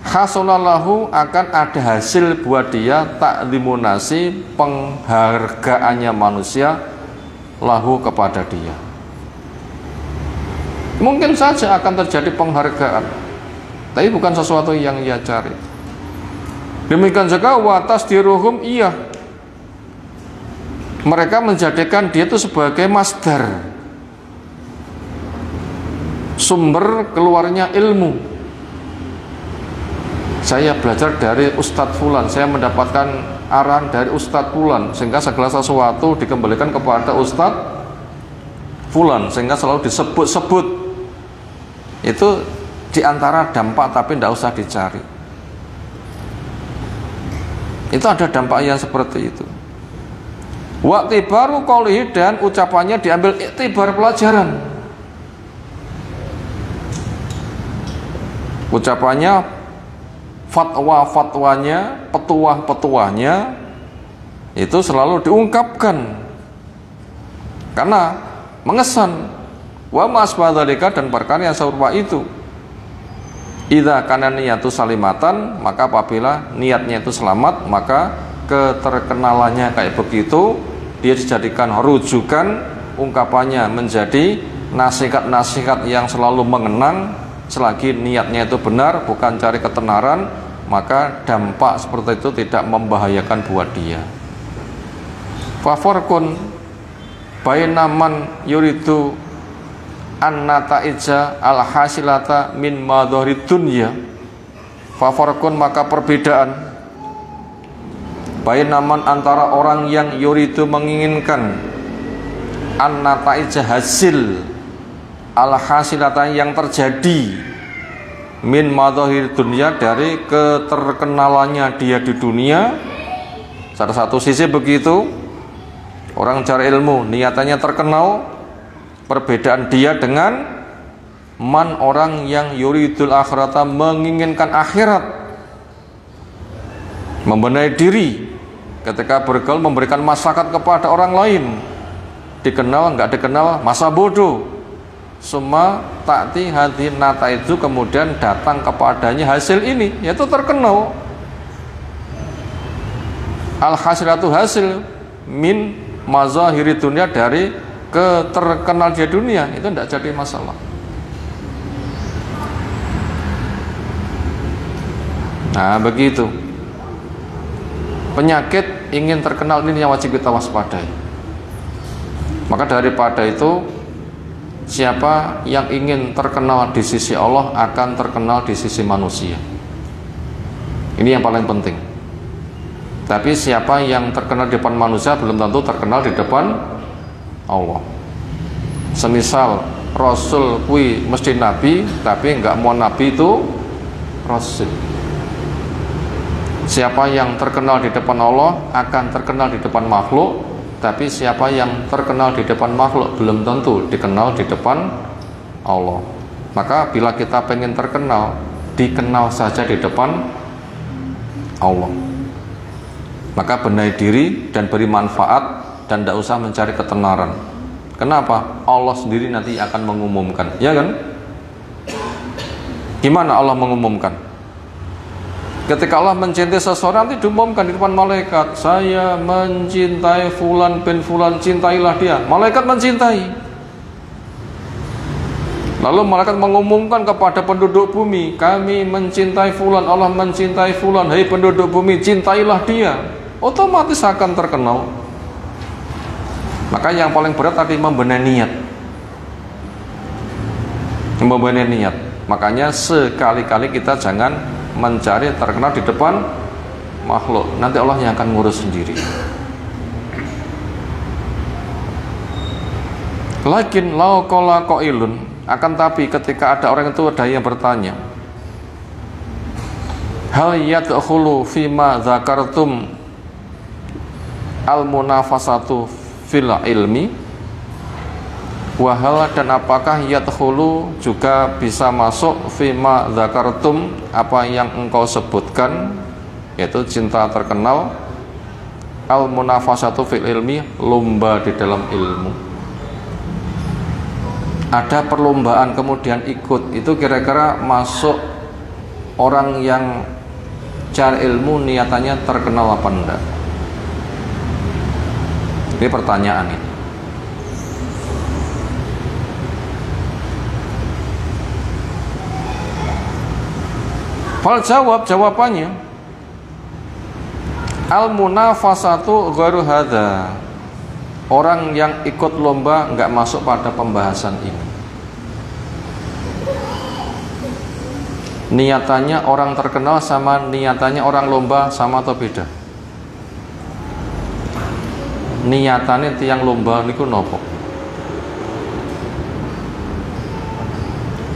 Hasolalahu, akan ada hasil buat dia, taklimunasi, penghargaannya manusia lahu kepada dia. Mungkin saja akan terjadi penghargaan, tapi bukan sesuatu yang ia cari. Demikian juga watas diruhum, iya, mereka menjadikan dia itu sebagai masdar, sumber keluarnya ilmu. Saya belajar dari Ustadz Fulan, saya mendapatkan arahan dari Ustadz Fulan, sehingga segala sesuatu dikembalikan kepada Ustadz Fulan, sehingga selalu disebut-sebut. Itu diantara dampak, tapi tidak usah dicari. Itu ada dampak yang seperti itu. Wa'tibaru qaulihi, dan ucapannya diambil iktibar, pelajaran. Ucapannya, fatwa-fatwanya, petuah-petuahnya itu selalu diungkapkan karena mengesan. Wa ma'asbadzalika, dan perkara yang serupa itu. Idza kana niyatu salimatan, maka apabila niatnya itu selamat, maka keterkenalannya kayak begitu, dia dijadikan rujukan, ungkapannya menjadi nasihat-nasihat yang selalu mengenang. Selagi niatnya itu benar, bukan cari ketenaran, maka dampak seperti itu tidak membahayakan buat dia. Fafarkun baina man yuridu an-nata'ija al-hasilata min madharid dunya. Fafarkun, maka perbedaan, baina man, antara orang yang yuridu, menginginkan, an-nata'ija, hasil, al-hasilatan, yang terjadi, min madhahir dunia, dari keterkenalannya dia di dunia. Salah satu sisi begitu, orang cari ilmu niatannya terkenal. Perbedaan dia dengan man, orang yang yuridul akhirata, menginginkan akhirat, membenahi diri ketika bergaul, memberikan maslahat kepada orang lain, dikenal nggak dikenal, masa bodoh. Summa ta'ti hadhi nata, itu kemudian datang kepadanya hasil ini, yaitu terkenal. Al-hasilatu, hasil, min mazahiri dunia, dari keterkenal di dunia, itu tidak jadi masalah. Nah begitu. Penyakit ingin terkenal ini yang wajib kita waspadai. Maka daripada itu, siapa yang ingin terkenal di sisi Allah akan terkenal di sisi manusia. Ini yang paling penting. Tapi siapa yang terkenal di depan manusia belum tentu terkenal di depan Allah. Semisal Rasul kui mesti nabi, tapi enggak mau nabi itu Rasul. Siapa yang terkenal di depan Allah akan terkenal di depan makhluk. Tapi siapa yang terkenal di depan makhluk belum tentu dikenal di depan Allah. Maka bila kita pengen terkenal, dikenal saja di depan Allah. Maka benahi diri dan beri manfaat, dan tidak usah mencari ketenaran. Kenapa? Allah sendiri nanti akan mengumumkan, ya kan? Gimana Allah mengumumkan? Ketika Allah mencintai seseorang, nanti diumumkan di depan malaikat, saya mencintai fulan bin fulan, cintailah dia. Malaikat mencintai. Lalu malaikat mengumumkan kepada penduduk bumi, kami mencintai fulan, Allah mencintai fulan, hei penduduk bumi, cintailah dia. Otomatis akan terkenal. Maka yang paling berat tadi membenahi niat. Membenahi niat. Makanya sekali-kali kita jangan mencari terkenal di depan makhluk, nanti Allah yang akan ngurus sendiri. Lakin lau qala qailun, akan tapi ketika ada orang itu, ada yang bertanya, hal yadkhulu fima dzakartum al munafasatu fil ilmi, Wahal dan apakah yadkhulu juga bisa masuk fima dzakartum apa yang engkau sebutkan, yaitu cinta terkenal, al munafasatu fil ilmi, lomba di dalam ilmu. Ada perlombaan kemudian ikut, itu kira-kira masuk orang yang cari ilmu niatannya terkenal apa enggak? Ini pertanyaan ini. Fal jawabannya al munafasatu ghairu hadza. Orang yang ikut lomba enggak masuk pada pembahasan ini. Niatannya orang terkenal sama niatannya orang lomba sama atau beda? Niatannya tiang lomba niku nopo?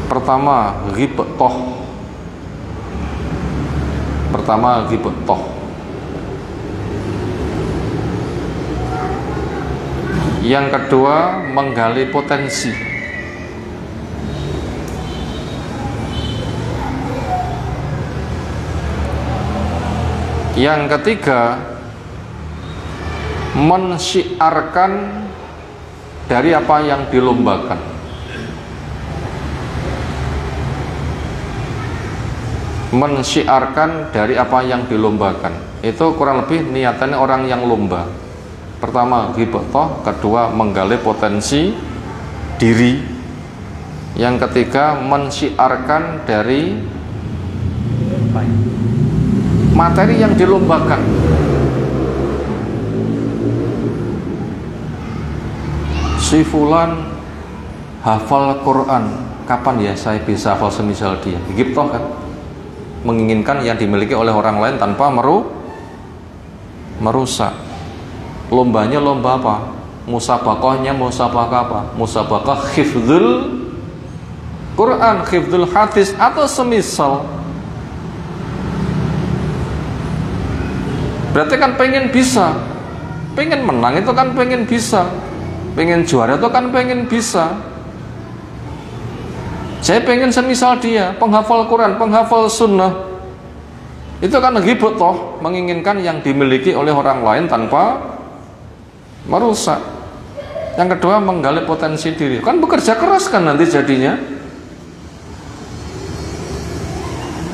Pertama ghibtoh. Yang kedua menggali potensi. Yang ketiga mensyiarkan dari apa yang dilombakan. Mensyiarkan dari apa yang dilombakan. Itu kurang lebih niatannya orang yang lomba. Pertama ghibtoh, kedua menggali potensi diri, yang ketiga mensyiarkan dari materi yang dilombakan. Si fulan hafal Quran, kapan ya saya bisa hafal semisal dia? Ghibtoh kan? Menginginkan yang dimiliki oleh orang lain tanpa merusak. Lombanya lomba apa? Musabaqahnya musabaqah apa? Musabaqah hifdzul Quran, hifdzul hadis atau semisal. Berarti kan pengen bisa, pengen menang itu kan pengen bisa, pengen juara itu kan pengen bisa. Saya pengen semisal dia, penghafal Quran, penghafal sunnah. Itu kan ghibtoh, menginginkan yang dimiliki oleh orang lain tanpa merusak. Yang kedua menggali potensi diri. Kan bekerja keras kan nanti jadinya.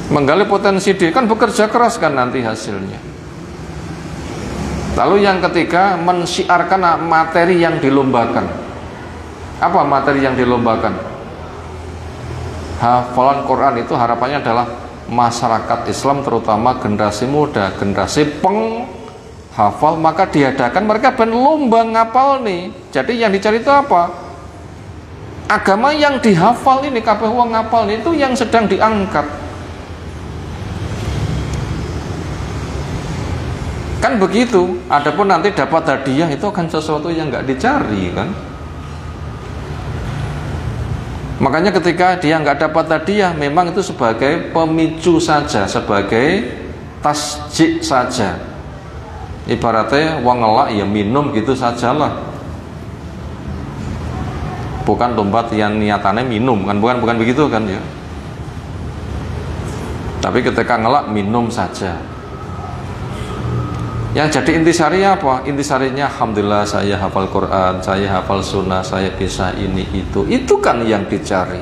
Menggali potensi diri kan bekerja keras kan nanti hasilnya. Lalu yang ketiga mensyiarkan materi yang dilombakan. Apa materi yang dilombakan? Hafalan Quran itu harapannya adalah masyarakat Islam, terutama generasi muda, generasi penghafal, maka diadakan mereka ben lomba ngapal nih. Jadi yang dicari itu apa? Agama yang dihafal ini, kabeh wong ngapal nih, itu yang sedang diangkat. Kan begitu. Adapun nanti dapat hadiah itu kan sesuatu yang nggak dicari kan. Makanya ketika dia nggak dapat hadiah, memang itu sebagai pemicu saja, sebagai tasjik saja. Ibaratnya wong ngelak ya minum gitu sajalah. Bukan lomba yang niatannya minum kan, bukan begitu kan ya. Tapi ketika ngelak minum saja. Yang jadi intisarinya apa? Intisarinya alhamdulillah saya hafal Quran, saya hafal sunnah, saya bisa ini itu. Itu kan yang dicari.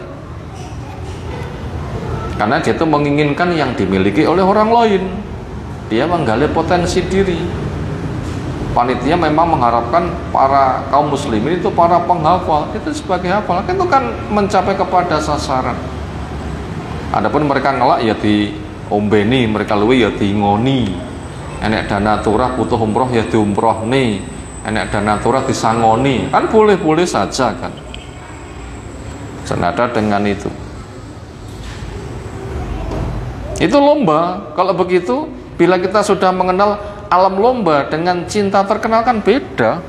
Karena dia itu menginginkan yang dimiliki oleh orang lain. Dia menggali potensi diri. Panitia memang mengharapkan para kaum muslimin itu, para penghafal itu sebagai hafal. Itu kan mencapai kepada sasaran. Adapun mereka ngelak ya di ombeni, mereka luwe ya di ngoni. Enek dana turah butuh umroh ya diumroh nih, enek dana turah disangoni, kan boleh-boleh saja kan. Senada dengan itu lomba. Kalau begitu, bila kita sudah mengenal alam lomba dengan cinta terkenal kan beda.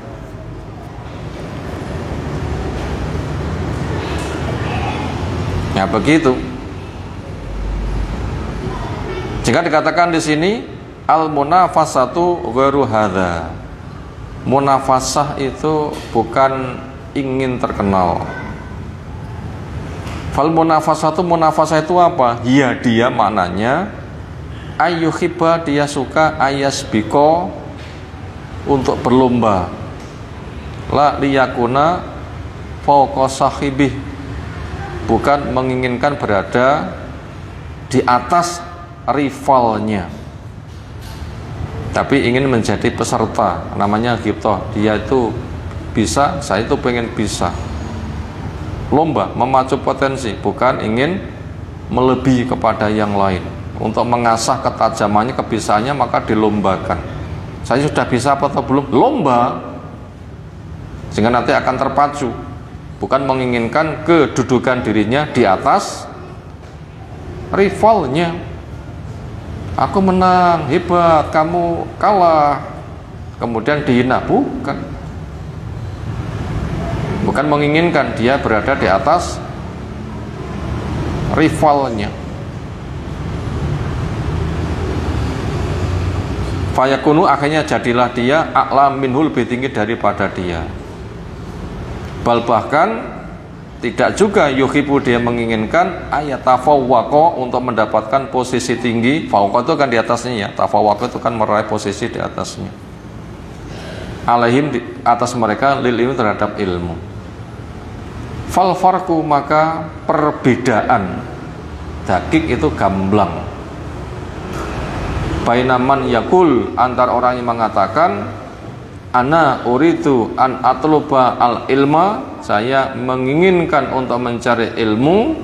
Ya begitu. Jika dikatakan di sini al munafasatu ghairu hadza, munafasah itu bukan ingin terkenal. Fal munafasah itu apa? Ya dia maknanya ayyuhibba, dia suka, ayasbiko, untuk berlomba, la liyakuna fawqa sahibih, bukan menginginkan berada di atas rivalnya, tapi ingin menjadi peserta. Namanya ghibthah, dia itu bisa, saya itu pengen bisa. Lomba, memacu potensi, bukan ingin melebihi kepada yang lain. Untuk mengasah ketajamannya, kebisaannya, maka dilombakan. Saya sudah bisa apa atau belum? Lomba, sehingga nanti akan terpacu. Bukan menginginkan kedudukan dirinya di atas rivalnya. Aku menang, hebat, kamu kalah, kemudian dihina. Bukan menginginkan dia berada di atas rivalnya. Fayakunu, akhirnya jadilah dia a'la minhu, lebih tinggi daripada dia. Bahkan tidak juga yuhibu, dia menginginkan ayatafawwaqo, untuk mendapatkan posisi tinggi. Fawqa itu kan di atasnya ya, tafawwaqo itu kan meraih posisi di atasnya. Alaihim, di atas mereka, lil ilmi, terhadap ilmu. Fal farku, maka perbedaan dakik itu gamblang. Bainaman yakul, antar orang yang mengatakan ana uridu an atluba al ilma, saya menginginkan untuk mencari ilmu,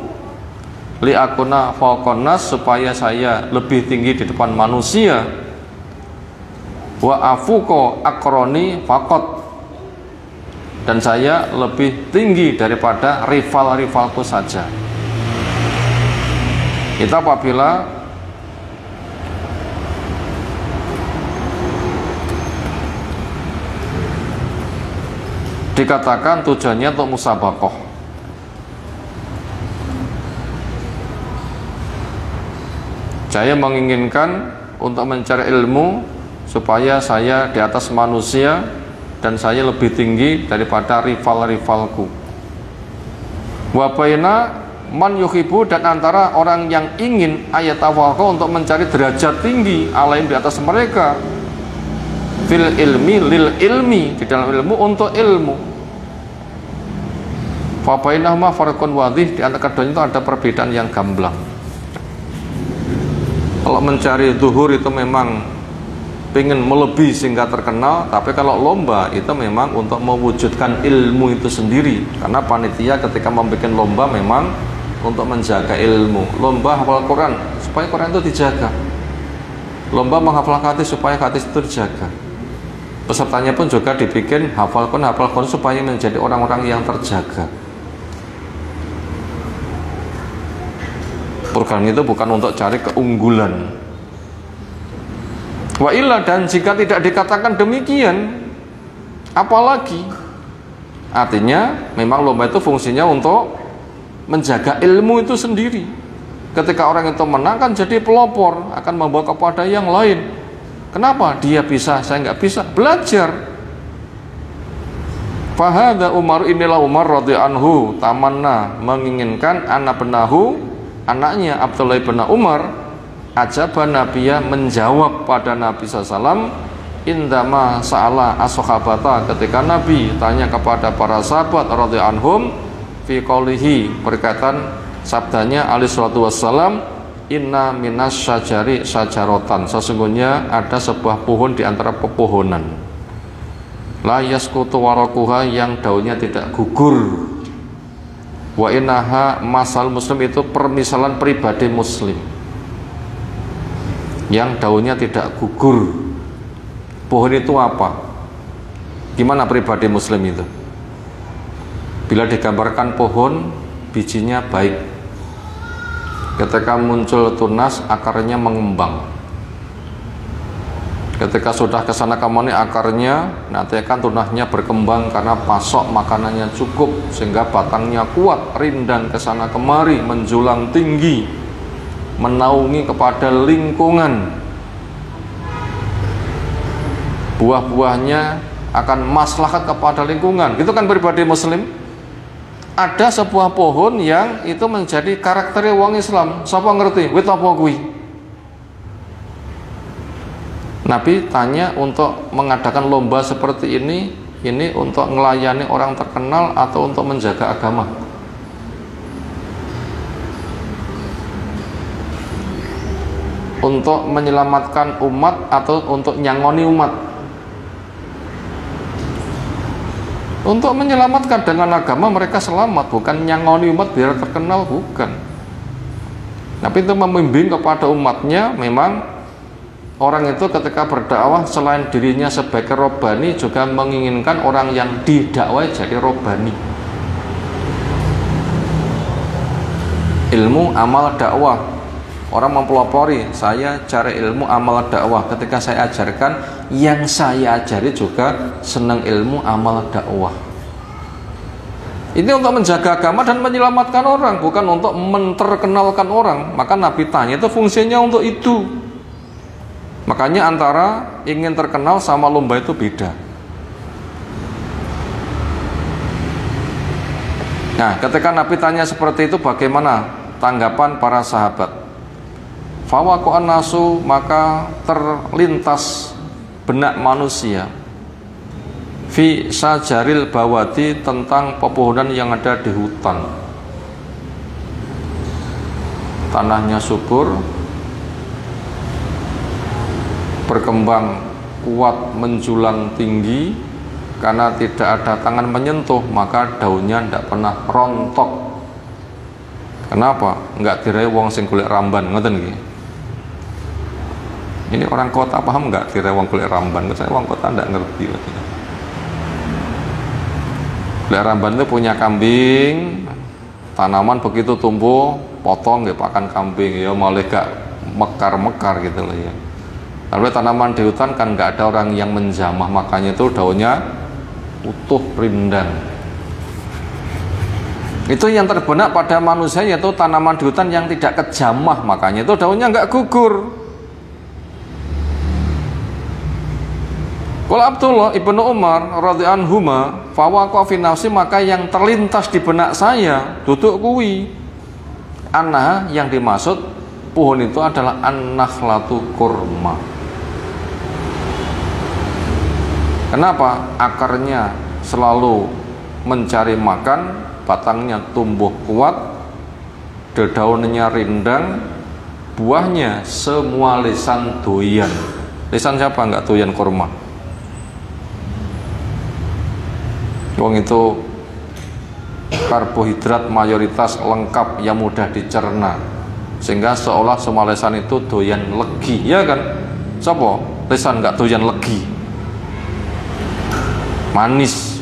li akuna fawqan nas, supaya saya lebih tinggi di depan manusia, wa afuko akroni fakot, dan saya lebih tinggi daripada rival-rivalku saja. Itu apabila dikatakan tujuannya untuk musabakoh. Saya menginginkan untuk mencari ilmu supaya saya di atas manusia dan saya lebih tinggi daripada rival-rivalku. Wa baina man yuhibu, dan antara orang yang ingin ayatawaqo, untuk mencari derajat tinggi alaihim, di atas mereka, fil ilmi lil ilmi, di dalam ilmu untuk ilmu. Fa bainahuma farqun wadih, di antara keduanya itu ada perbedaan yang gamblang. Kalau mencari zuhur itu memang pengen melebihi sehingga terkenal, tapi kalau lomba itu memang untuk mewujudkan ilmu itu sendiri. Karena panitia ketika membuat lomba memang untuk menjaga ilmu. Lomba hafal Quran supaya Quran itu dijaga. Lomba menghafal hadis supaya hadis itu dijaga. Pesertanya pun juga dibikin hafal Quran supaya menjadi orang-orang yang terjaga. Program itu bukan untuk cari keunggulan. Wa illa, dan jika tidak dikatakan demikian, apalagi? Artinya memang lomba itu fungsinya untuk menjaga ilmu itu sendiri. Ketika orang itu menang kan jadi pelopor, akan membawa kepada yang lain. Kenapa? Dia bisa, saya nggak bisa. Belajar. Fahadha Umar, inilah Umar radhiyallahu anhu, tamanna, menginginkan anak benahu, anaknya Abdullah bin Umar, ajaba Nabiya, menjawab pada Nabi SAW, indama sa'ala as-sahabata, ketika Nabi tanya kepada para sahabat radhiyallahu anhum, fi qaulihi, berkaitan sabdanya alaihi salatu wassalam, inna minas syajari syajaratan, sesungguhnya ada sebuah pohon di antara pepohonan, la yasqutu waraquha, yang daunnya tidak gugur, wa innaha masal muslim, itu permisalan pribadi muslim yang daunnya tidak gugur. Pohon itu apa? Gimana pribadi muslim itu? Bila digambarkan pohon, bijinya baik, ketika muncul tunas akarnya mengembang, ketika sudah kesana kemari akarnya, nanti akan tunasnya berkembang karena pasok makanannya cukup, sehingga batangnya kuat, rindang kesana kemari, menjulang tinggi, menaungi kepada lingkungan. Buah-buahnya akan maslahat kepada lingkungan. Gitu kan pribadi muslim. Ada sebuah pohon yang itu menjadi karakternya wong Islam. Sapa ngerti? Wit apa kuwi? Nabi tanya untuk mengadakan lomba seperti ini untuk melayani orang terkenal atau untuk menjaga agama? Untuk menyelamatkan umat atau untuk nyangoni umat? Untuk menyelamatkan, dengan agama mereka selamat, bukan nyangoni umat biar terkenal, bukan. Tapi itu membimbing kepada umatnya. Memang orang itu ketika berdakwah selain dirinya sebagai robbani juga menginginkan orang yang didakwai jadi robbani. Ilmu amal dakwah, orang mempelopori, saya cari ilmu amal dakwah. Ketika saya ajarkan, yang saya ajari juga senang ilmu amal dakwah. Ini untuk menjaga agama dan menyelamatkan orang, bukan untuk menterkenalkan orang. Maka Nabi tanya, itu fungsinya untuk itu. Makanya antara ingin terkenal sama lomba itu beda. Nah, ketika Nabi tanya seperti itu, bagaimana tanggapan para sahabat? Fawako'an nasu, maka terlintas benak manusia fi sajaril bawati, tentang pepohonan yang ada di hutan. Tanahnya subur, berkembang kuat, menjulang tinggi, karena tidak ada tangan menyentuh, maka daunnya tidak pernah rontok. Kenapa? Enggak dirai wong sing golek ramban, ngoten nggih. Ini orang kota paham nggak kira wong kulit ramban? Saya orang kota nggak ngerti. Kulit ramban itu punya kambing, tanaman begitu tumbuh, potong nggak pakan kambing, ya malah gak mekar-mekar gitu loh ya. Lalu tanaman di hutan kan nggak ada orang yang menjamah, makanya itu daunnya utuh rindang. Itu yang terbenak pada manusia, yaitu tanaman di hutan yang tidak kejamah, makanya itu daunnya nggak gugur. Qala Abdullah ibnu Umar radhiyallahu anhuma, fawaqa fi nafsi, maka yang terlintas di benak saya duduk kuwi anah, yang dimaksud pohon itu adalah an-nakhlatu kurma. Kenapa? Akarnya selalu mencari makan, batangnya tumbuh kuat, daunnya rindang, buahnya semua lisan doyan. Lisan siapa nggak doyan kurma? Wong itu karbohidrat mayoritas lengkap yang mudah dicerna, sehingga seolah semua lisan itu doyan legi, ya kan? Sopo lisan nggak doyan legi, manis.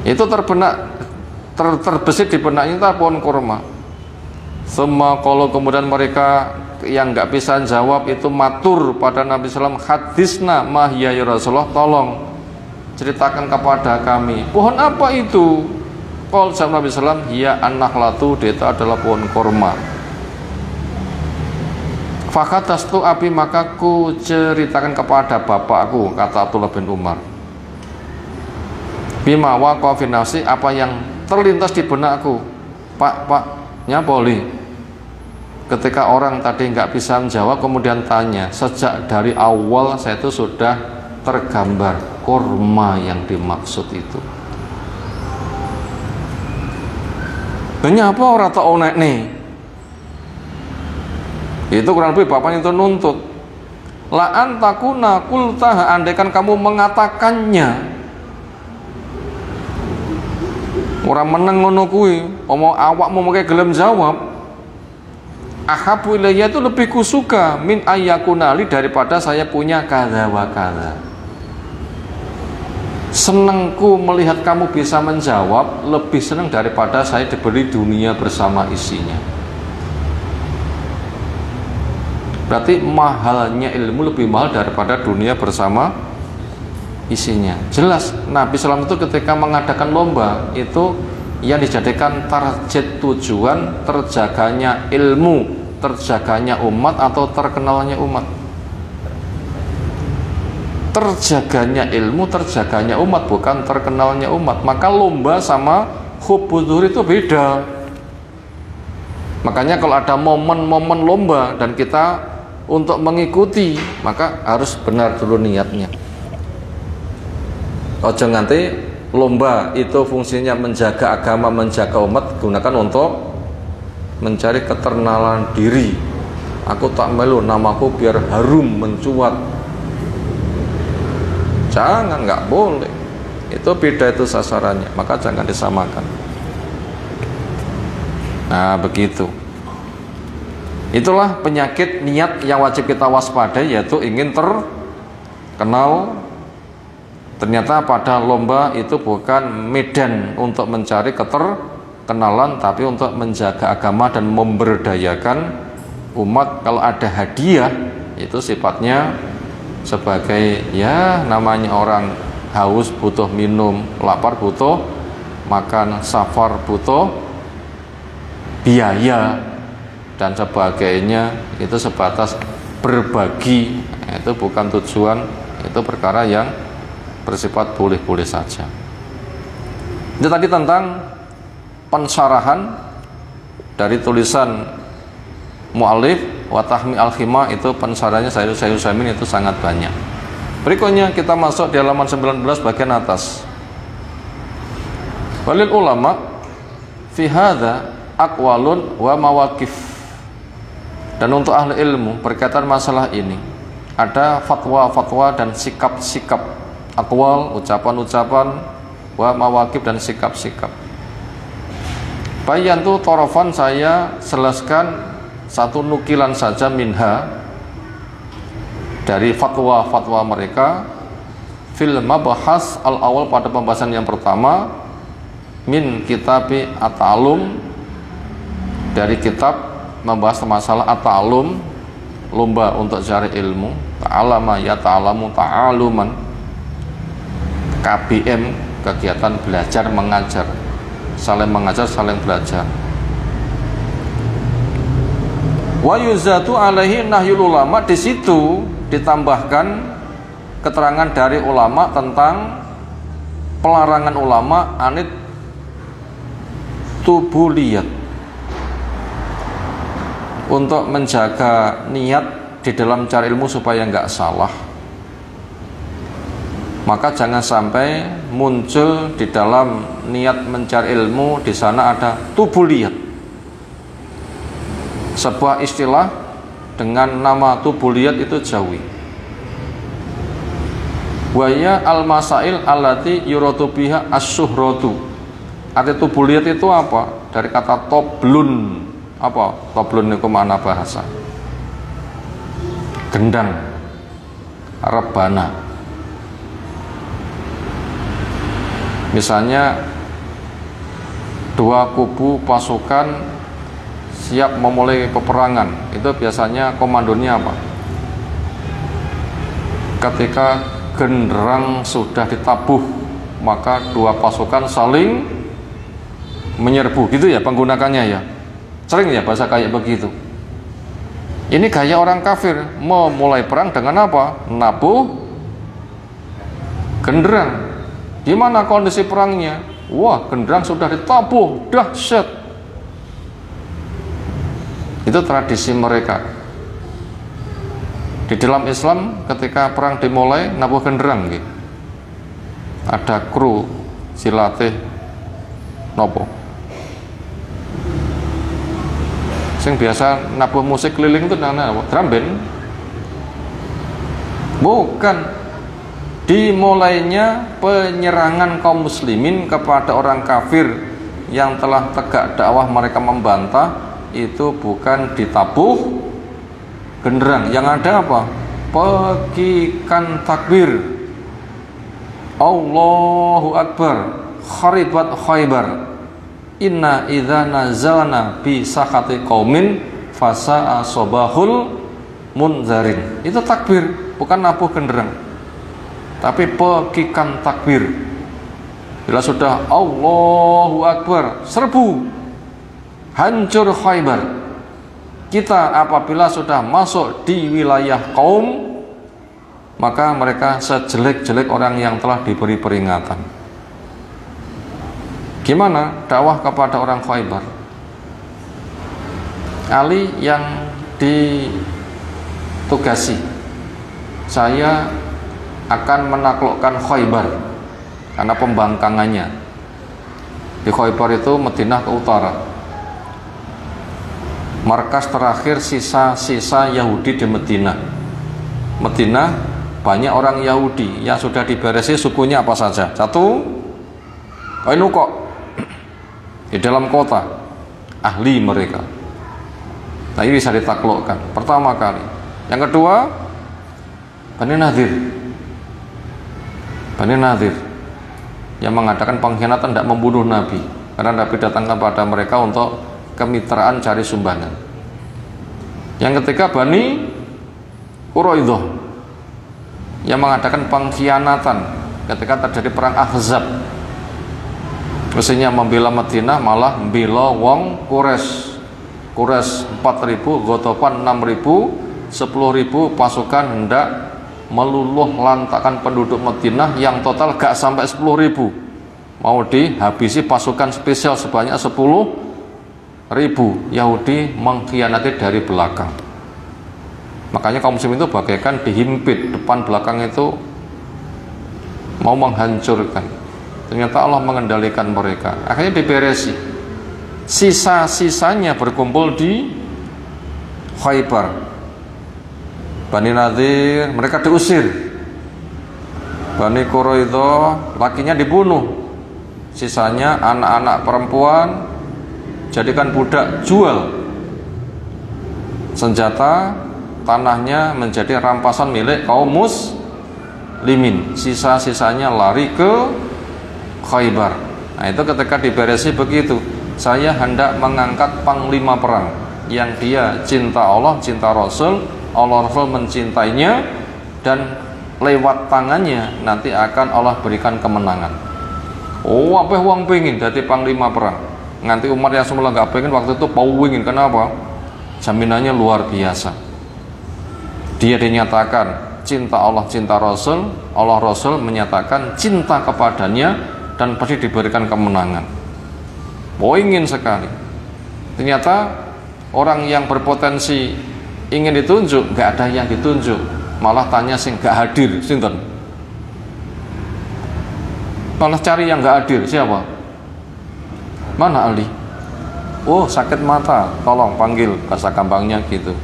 Itu terbenak, terbesit di benaknya pohon kurma. Semua kalau kemudian mereka yang nggak bisa jawab itu matur pada Nabi SAW, hadisna mahya ya Rasulullah, tolong ceritakan kepada kami, pohon apa itu? Qol sama Nabi SAW, ya an-nakhlatu, itu adalah pohon kurma. Fakatastu abi, maka ku ceritakan kepada bapakku, kata Abdullah bin Umar. Bima waqa fi nafsi, apa yang terlintas di benakku. Pak, nyapoli. Ketika orang tadi nggak bisa menjawab, kemudian tanya, sejak dari awal saya itu sudah tergambar kurma yang dimaksud itu. Banyak apa orang tak onek nih? Itu kurang lebih bapaknya itu nuntut. La antakuna kultah, andaikan kamu mengatakannya. Orang meneng ngono kuwi, omong awakmu mengke gelem jawab. Ahabu ilayya, itu lebih kusuka min ayyakunali, daripada saya punya kada wa kada. Senengku melihat kamu bisa menjawab, lebih senang daripada saya diberi dunia bersama isinya. Berarti mahalnya ilmu lebih mahal daripada dunia bersama isinya. Jelas Nabi SAW itu ketika mengadakan lomba itu yang dijadikan target tujuan terjaganya ilmu, terjaganya umat atau terkenalnya umat. terjaganya ilmu, terjaganya umat, bukan terkenalnya umat. Maka lomba sama hubbu zuhur itu beda. Makanya kalau ada momen-momen lomba dan kita untuk mengikuti, maka harus benar dulu niatnya. Ojo nganti lomba itu fungsinya menjaga agama, menjaga umat, gunakan untuk mencari keterkenalan diri. Aku tak melu namaku biar harum mencuat. Jangan, nggak boleh. Itu beda itu sasarannya, maka jangan disamakan. Nah begitu. Itulah penyakit niat yang wajib kita waspadai, yaitu ingin terkenal. Ternyata pada lomba itu bukan medan untuk mencari keterkenalan, tapi untuk menjaga agama dan memberdayakan umat. Kalau ada hadiah, itu sifatnya sebagai ya namanya orang haus butuh minum, lapar butuh makan, safar butuh biaya dan sebagainya. Itu sebatas berbagi, itu bukan tujuan, itu perkara yang bersifat boleh-boleh saja. Itu tadi tentang pensyarahan dari tulisan mu'alif wa tahmi al-khimah, itu pensyarahnya Syekh Utsaimin itu sangat banyak. Berikutnya kita masuk di halaman 19 bagian atas. Walil ulama fi hadza aqwalun wa mawaqif. Dan untuk ahli ilmu berkaitan masalah ini ada fatwa-fatwa dan sikap-sikap, aqwal, ucapan-ucapan, wa mawaqif dan sikap-sikap. Bayan tuh torofan, saya selaskan satu nukilan saja minha dari fatwa-fatwa mereka fil mabahas al-awal, pada pembahasan yang pertama, min kitabi at-ta'allum, dari kitab membahas masalah at-ta'allum, lomba untuk cari ilmu, ta'alama ya ta'alamu ta'aluman, KBM, kegiatan belajar mengajar, saling mengajar saling belajar. Wa yuzatu alaihi nahyul ulama, di situ ditambahkan keterangan dari ulama tentang pelarangan ulama anit tubuliyat, untuk menjaga niat di dalam cari ilmu supaya nggak salah. Maka jangan sampai muncul di dalam niat mencari ilmu di sana ada tubuliyat, sebuah istilah dengan nama tubuliyat, itu jauhi. Waya al-masail allati yuratu biha as-suhratu. Arti tubuliyat itu apa? Dari kata toblun. Apa? Toblun itu mana bahasa? Gendang, rebana. Misalnya dua kubu pasukan siap memulai peperangan, itu biasanya komandonya apa? Ketika genderang sudah ditabuh, maka dua pasukan saling menyerbu, gitu ya penggunakannya ya. Sering ya bahasa kayak begitu. Ini gaya orang kafir memulai perang dengan apa? Nabuh genderang. Gimana kondisi perangnya? Wah, genderang sudah ditabuh, dahsyat. Itu tradisi mereka. Di dalam Islam ketika perang dimulai nabuh genderang gitu. Ada kru silatih nopo. Sing biasa nabuh musik keliling itu namanya apa? Drum band. Bukan. Dimulainya penyerangan kaum muslimin kepada orang kafir yang telah tegak dakwah, mereka membantah, itu bukan ditabuh genderang. Yang ada apa? Pekikan takbir, Allahu Akbar, kharibat Khaybar, inna idza nazalna bi sakhati qaumin fasa'a sobahul munzarin. Itu takbir, bukan nabuh genderang, tapi pekikan takbir. Bila sudah Allahu Akbar, serbu, hancur Khaybar. Kita apabila sudah masuk di wilayah kaum maka mereka sejelek-jelek orang yang telah diberi peringatan. Gimana dakwah kepada orang Khaybar? Ali yang ditugasi, saya akan menaklukkan Khaybar karena pembangkangannya. Di Khaybar itu Madinah ke utara, markas terakhir sisa-sisa Yahudi di Madinah. Madinah banyak orang Yahudi yang sudah diberesi sukunya apa saja. Satu, Qainuqa di dalam kota, ahli mereka. Nah, ini bisa ditaklukkan pertama kali. Yang kedua, Bani Nadir. Bani Nadir yang mengadakan pengkhianatan, tidak membunuh Nabi, karena Nabi datang kepada mereka untuk kemitraan cari sumbangan. Yang ketiga, Bani Quraidah yang mengadakan pengkhianatan ketika terjadi perang Ahzab. Mestinya membela Madinah, malah membela wong Quraisy. Quraisy 4.000, Ghatafan 6.000, 10.000 pasukan hendak meluluh lantakkan penduduk Madinah yang total gak sampai 10.000. Mau dihabisi pasukan spesial sebanyak 10.000. Yahudi mengkhianati dari belakang. Makanya kaum muslim itu bagaikan dihimpit, depan belakang itu mau menghancurkan. Ternyata Allah mengendalikan mereka. Akhirnya diberesi. Sisa-sisanya berkumpul di Khaybar. Bani Nadir mereka diusir. Bani Quraidah lakinya dibunuh. Sisanya anak-anak perempuan jadikan budak, jual. Senjata, tanahnya menjadi rampasan milik kaum muslimin. Sisa-sisanya lari ke Khaybar. Nah, itu ketika diberesi begitu. Saya hendak mengangkat panglima perang yang dia cinta Allah, cinta Rasul, Allah Rasul mencintainya, dan lewat tangannya nanti akan Allah berikan kemenangan. Oh, apa uang pengen jadi panglima perang? Nanti umat yang semula nggak pengen, waktu itu pengen. Kenapa? Jaminannya luar biasa. Dia dinyatakan cinta Allah, cinta Rasul, Allah Rasul menyatakan cinta kepadanya, dan pasti diberikan kemenangan. Ingin sekali. Ternyata orang yang berpotensi ingin ditunjuk, nggak ada yang ditunjuk, malah tanya sing nggak hadir, sinten? Malah cari yang nggak hadir, siapa? Mana Ali? Oh, sakit mata, tolong panggil, bahasa gampangnya gitu.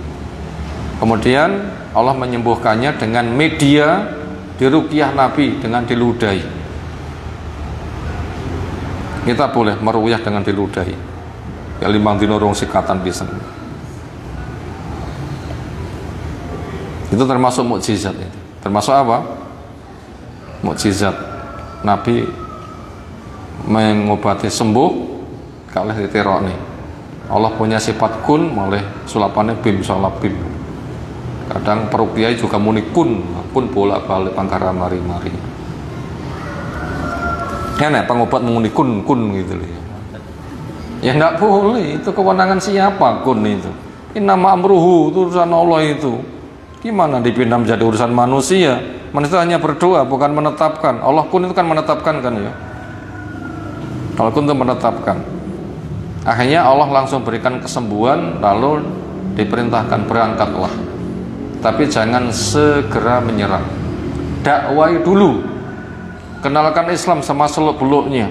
Kemudian Allah menyembuhkannya dengan media diruqyah Nabi, dengan diludahi. Kita boleh meruyah dengan diludahi. Ya 5 dina rong sikatan pisan. Itu termasuk mukjizat itu. Termasuk apa? Mukjizat. Nabi mengobati sembuh kalih diterokne. Allah punya sifat kun, oleh sulapannya bim salab bim. Kadang peruqyah juga muni kun bolak-balik pangkara mari-mari. Enak pengobat menguni kun gitu loh. Ya enggak boleh, itu kewenangan siapa kun itu? Ini nama amruhu, itu urusan Allah itu. Gimana dipindah menjadi urusan manusia? Manusia hanya berdoa, bukan menetapkan. Allah kun itu kan menetapkan kan ya. Kalau kun itu menetapkan. Akhirnya Allah langsung berikan kesembuhan, lalu diperintahkan berangkatlah. Tapi jangan segera menyerang. Dakwai dulu. Kenalkan Islam sama seluk-beluknya.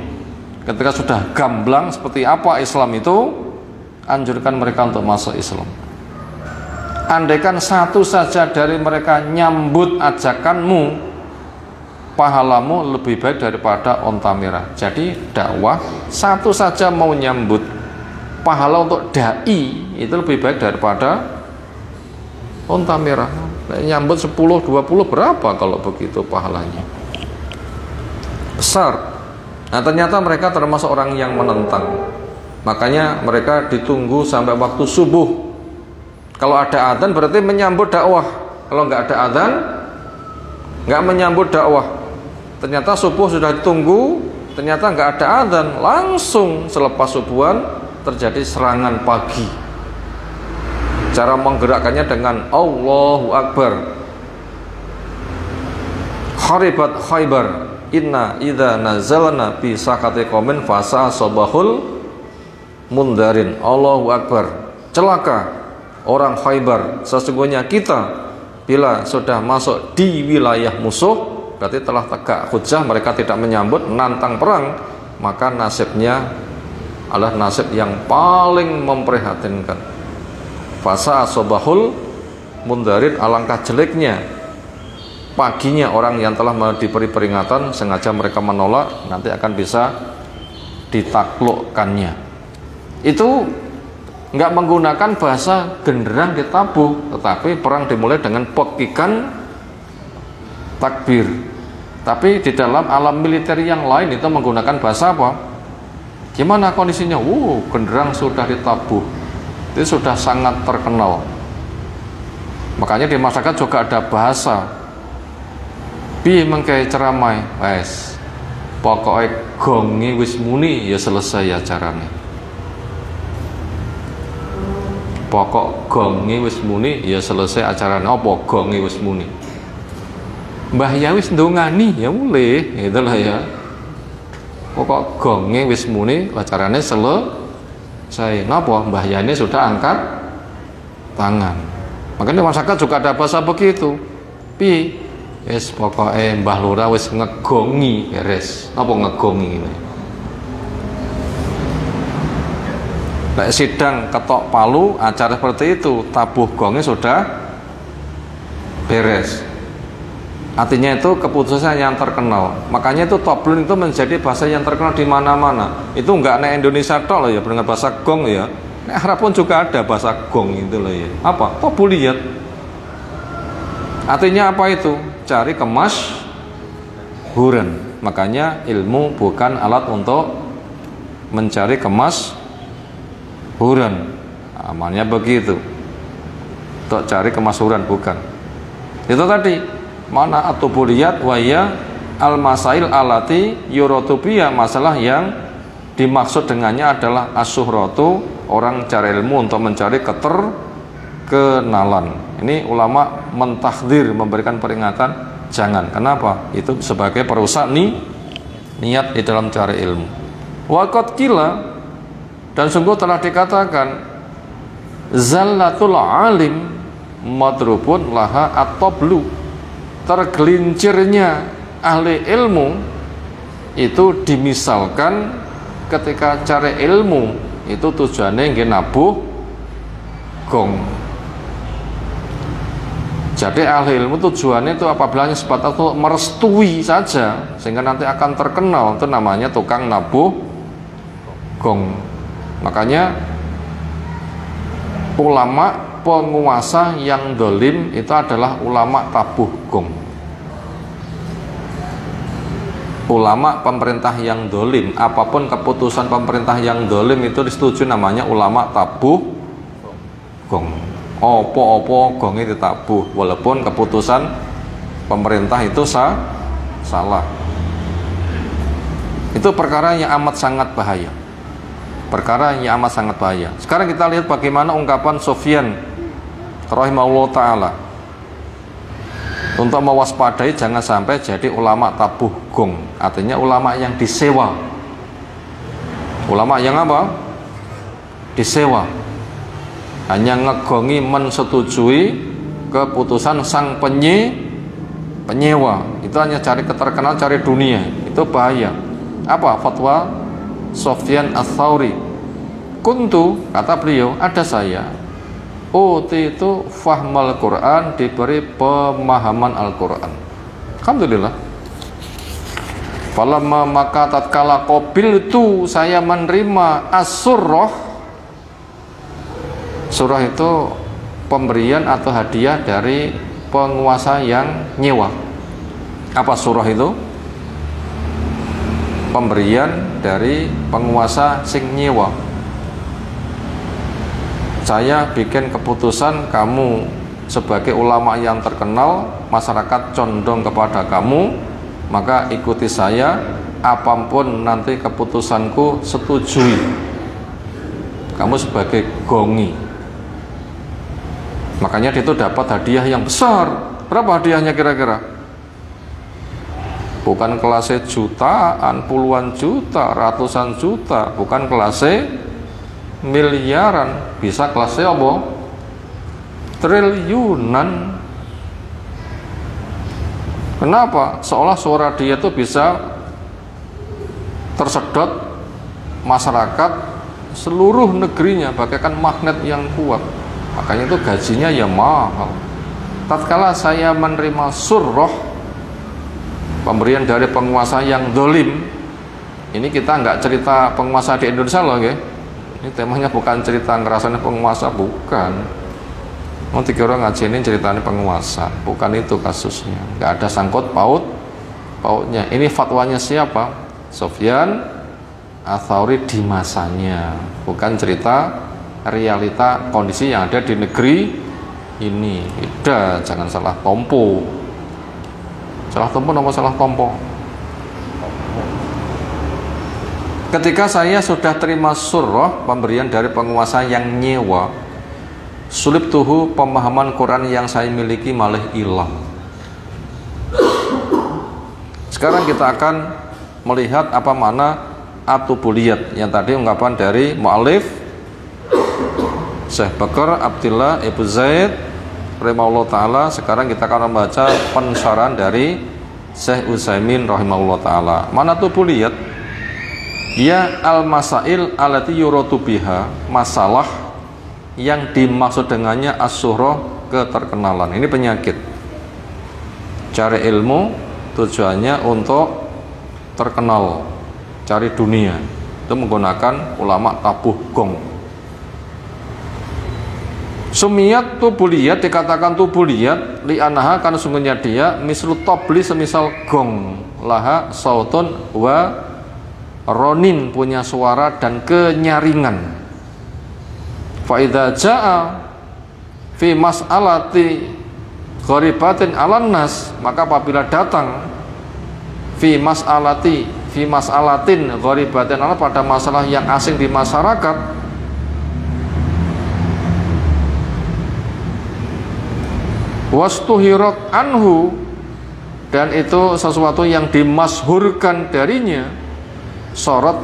Ketika sudah gamblang seperti apa Islam itu, anjurkan mereka untuk masuk Islam. Andaikan satu saja dari mereka nyambut ajakanmu, pahalamu lebih baik daripada onta merah. Jadi dakwah satu saja mau nyambut, pahala untuk dai itu lebih baik daripada onta merah. Nyambut 10, 20 berapa kalau begitu pahalanya? Besar. Nah, ternyata mereka termasuk orang yang menentang. Makanya mereka ditunggu sampai waktu subuh. Kalau ada adzan berarti menyambut dakwah. Kalau nggak ada adzan, nggak menyambut dakwah. Ternyata subuh sudah ditunggu, ternyata nggak ada adzan. Langsung selepas subuhan terjadi serangan pagi. Cara menggerakkannya dengan Allahu Akbar. kharibat Khaybar inna idza nazalna fi sakati qaumin fasa sabahul mundarin. Allahu akbar. Celaka orang Khaybar, sesungguhnya kita bila sudah masuk di wilayah musuh, berarti telah tegak hujah, mereka tidak menyambut, nantang perang, maka nasibnya adalah nasib yang paling memprihatinkan. Fasa sabahul mundarin, alangkah jeleknya paginya orang yang telah diberi peringatan sengaja mereka menolak, nanti akan bisa ditaklukkannya. Itu nggak menggunakan bahasa genderang ditabuh, tetapi perang dimulai dengan pekikan takbir. Tapi di dalam alam militer yang lain itu menggunakan bahasa apa? Gimana kondisinya? Genderang sudah ditabuh, itu sudah sangat terkenal. Makanya di masyarakat juga ada bahasa piye mengkai ceramai, wes pokoknya gongi wis muni ya selesai acarane. Pokok gongi wis muni ya selesai acarane. Apa gongi wis muni? Mbah ya wis ndongani ya mulai, itulah ya. Pokok gongi wis muni acarane selesai. Napa Mbah Yane sudah angkat tangan. Makanya masyarakat juga ada bahasa begitu. Pi, wis pokoknya Mbah Lurah wis ngegongi beres. Napa ngegongi ini? Lek sidang ketok palu, acara seperti itu, tabuh gongnya sudah beres. Artinya itu keputusan yang terkenal. Makanya itu toblun itu menjadi bahasa yang terkenal di mana-mana. Itu enggak nek Indonesia tok loh ya, dengan bahasa gong ya. Nek Arab pun juga ada bahasa gong itu loh ya. Apa? Tobliyat. Artinya apa itu? Cari kemas huren. Makanya ilmu bukan alat untuk mencari kemas huren. Amalnya begitu. Untuk cari kemasuran bukan. Itu tadi. Mana atubuliyat waya al-masail alati yurotubiyah, masalah yang dimaksud dengannya adalah asyuhratu, orang cari ilmu untuk mencari keterkenalan. Ini ulama mentahdir, memberikan peringatan jangan. Kenapa? Itu sebagai perusak niat di dalam cari ilmu. Waqad qila, dan sungguh telah dikatakan zallatul alim madrubun laha at-tablu, tergelincirnya ahli ilmu itu dimisalkan ketika cari ilmu itu tujuannya nggih nabuh gong. Jadi ahli ilmu tujuannya itu apabila hanya sebatas untuk merestui saja sehingga nanti akan terkenal, itu namanya tukang nabuh gong. Makanya ulama penguasa yang dolim itu adalah ulama tabuh gong. Ulama pemerintah yang dolim, apapun keputusan pemerintah yang dolim itu disetujui, namanya ulama tabuh gong. Opo-opo gongnya ditabuh, walaupun keputusan pemerintah itu salah. Itu perkara yang amat sangat bahaya. Perkara yang amat sangat bahaya. Sekarang kita lihat bagaimana ungkapan Sufyan rahimahullah ta'ala untuk mewaspadai jangan sampai jadi ulama tabuh gong. Artinya ulama yang disewa. Ulama yang apa? Disewa. Hanya ngegongi mensetujui keputusan sang penyewa. Itu hanya cari keterkenal, cari dunia. Itu bahaya. Apa fatwa Sufyan Ats-Tsauri? Kuntu, kata beliau, ada saya itu fahmal Quran, diberi pemahaman Al-Quran. Alhamdulillah. Falamma maka tatkala qabil itu saya menerima as-surrah. Surah itu pemberian atau hadiah dari penguasa yang nyewa. Apa surah itu? Pemberian dari penguasa sing nyewa. Saya bikin keputusan, kamu sebagai ulama yang terkenal, masyarakat condong kepada kamu, maka ikuti saya, apapun nanti keputusanku setujui. Kamu sebagai gongi. Makanya dia itu dapat hadiah yang besar. Berapa hadiahnya kira-kira? bukan kelasnya jutaan, puluhan juta, ratusan juta, bukan kelasnya miliaran, bisa kelasnya apa? Triliunan. Kenapa? Seolah suara dia itu bisa tersedot masyarakat seluruh negerinya bagaikan magnet yang kuat. Makanya itu gajinya ya mahal. Tatkala saya menerima surroh, pemberian dari penguasa yang dolim, ini kita nggak cerita penguasa di Indonesia loh, ya. Ini temanya bukan cerita ngerasanya penguasa, bukan. Mau dikira ngaji ini ceritanya penguasa, bukan itu kasusnya. Nggak ada sangkut pautnya. Ini fatwanya siapa? Sufyan Ats-Tsauri di masanya, bukan cerita realita kondisi yang ada di negeri ini. Beda, jangan salah tompo. Salah tompo nama salah tompo. Ketika saya sudah terima surah, pemberian dari penguasa yang nyewa, sulib tuhu, pemahaman Quran yang saya miliki malah hilang. Sekarang kita akan melihat apa makna atubuliyat yang tadi ungkapan dari mu'alif Syekh Bakar Abdillah Ibnu Zaid rahimahullah ta'ala. Sekarang kita akan membaca pensyarahan dari Syekh Utsaimin rahimahullah ta'ala. Mana atubuliyat? Ya al-masail alati yuratu biha, masalah yang dimaksud dengannya as-suhroh, keterkenalan. Ini penyakit. Cari ilmu tujuannya untuk terkenal, cari dunia. Itu menggunakan ulama tabuh gong. Sumiyat tubuliyat, dikatakan tubuliyat li'anaha, karena sungguhnya dia mislu tabli, semisal gong, laha sautun wa ronin, punya suara dan kenyaringan. Fa'idha ja'a fi mas'alati gharibatin alan nas, maka apabila datang fi mas'alatin gharibatin alan, pada masalah yang asing di masyarakat, wastuhirat anhu, dan itu sesuatu yang dimasyhurkan darinya, sorot,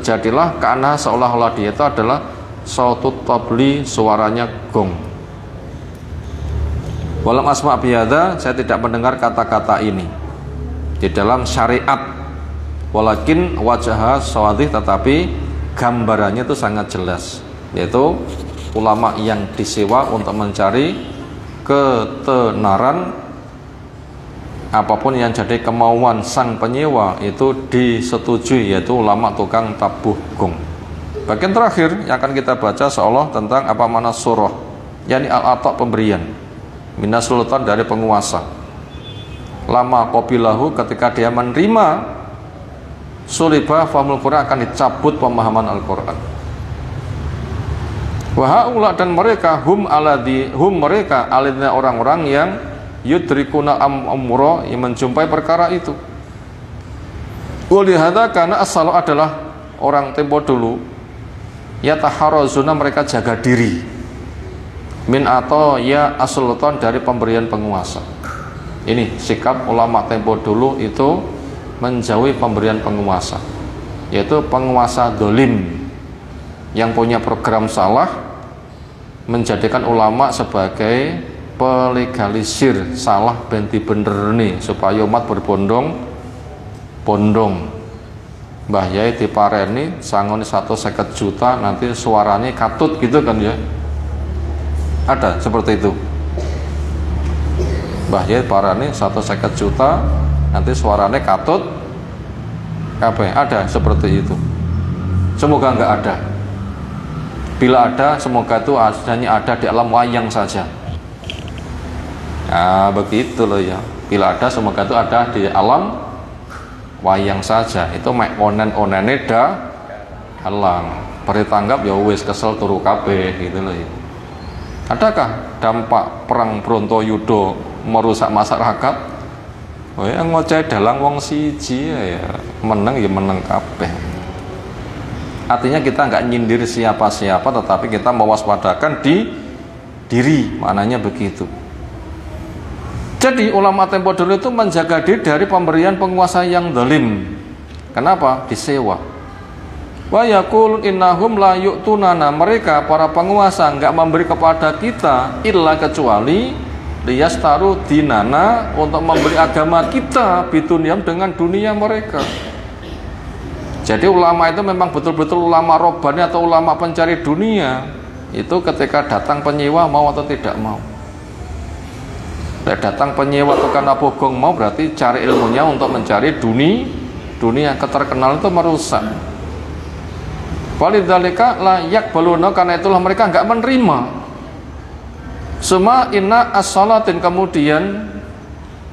jadilah karena seolah-olah dia itu adalah sautut tabli, suaranya gong. Walam asma' bihadza, saya tidak mendengar kata-kata ini di dalam syariat. Walakin wajah sawadih, tetapi gambarannya itu sangat jelas, yaitu ulama yang disewa untuk mencari ketenaran. Apapun yang jadi kemauan sang penyewa itu disetujui, yaitu ulama tukang tabuh gong. Bagian terakhir yang akan kita baca seolah tentang apa makna surah, yakni al-ata', pemberian, minas sultan, dari penguasa. Lama qabilahu, ketika dia menerima, sulibah fahmul Quran, akan dicabut pemahaman Al-Quran. Wa haula, dan mereka hum mereka alidna, orang-orang yang yudrikuna amra, yang menjumpai perkara itu. Walihada, karena as-salu adalah orang tempo dulu, yataharrazuna, mereka jaga diri, min atau ya as-sultan, dari pemberian penguasa. Ini sikap ulama tempo dulu, itu menjauhi pemberian penguasa, yaitu penguasa dolim yang punya program salah, menjadikan ulama sebagai pelegalisir salah benti bener nih, supaya umat berbondong-bondong. Mbah Yai dipareni sangoni 150 juta, nanti suaranya katut gitu kan ya. Ada seperti itu. Mbah Yai pareni 150 juta, nanti suaranya katut. Apa? Ada seperti itu. Semoga enggak ada. Bila ada, semoga itu hanya ada di alam wayang saja. Nah, begitu loh ya. Bila ada, semoga itu ada di alam wayang saja. Itu mek onen-onene halang. Beri tanggap ya wis, kesel turu kabeh gitu loh ya. Adakah dampak perang Brontoyudo merusak masyarakat? Oh ya, ngoceh dalang wong siji ya, meneng ya meneng kabeh. Artinya kita nggak nyindir siapa-siapa, tetapi kita mewaspadakan di diri, maknanya begitu. Jadi ulama tempo dulu itu menjaga diri dari pemberian penguasa yang zalim. Kenapa? Disewa. Wa yaqulun innahum la yu'tunana, mereka para penguasa enggak memberi kepada kita illa kecuali liyastaru dinana, untuk memberi agama kita bidunyam, dengan dunia mereka. Jadi ulama itu memang betul-betul ulama robbani atau ulama pencari dunia. Itu ketika datang penyewa mau atau tidak mau. Datang penyewa tukang abogong mau, berarti cari ilmunya untuk mencari dunia. Keterkenal itu merusak. Walidzalika la yaqbaluna, karena itulah mereka enggak menerima. Suma inna as-salatin, kemudian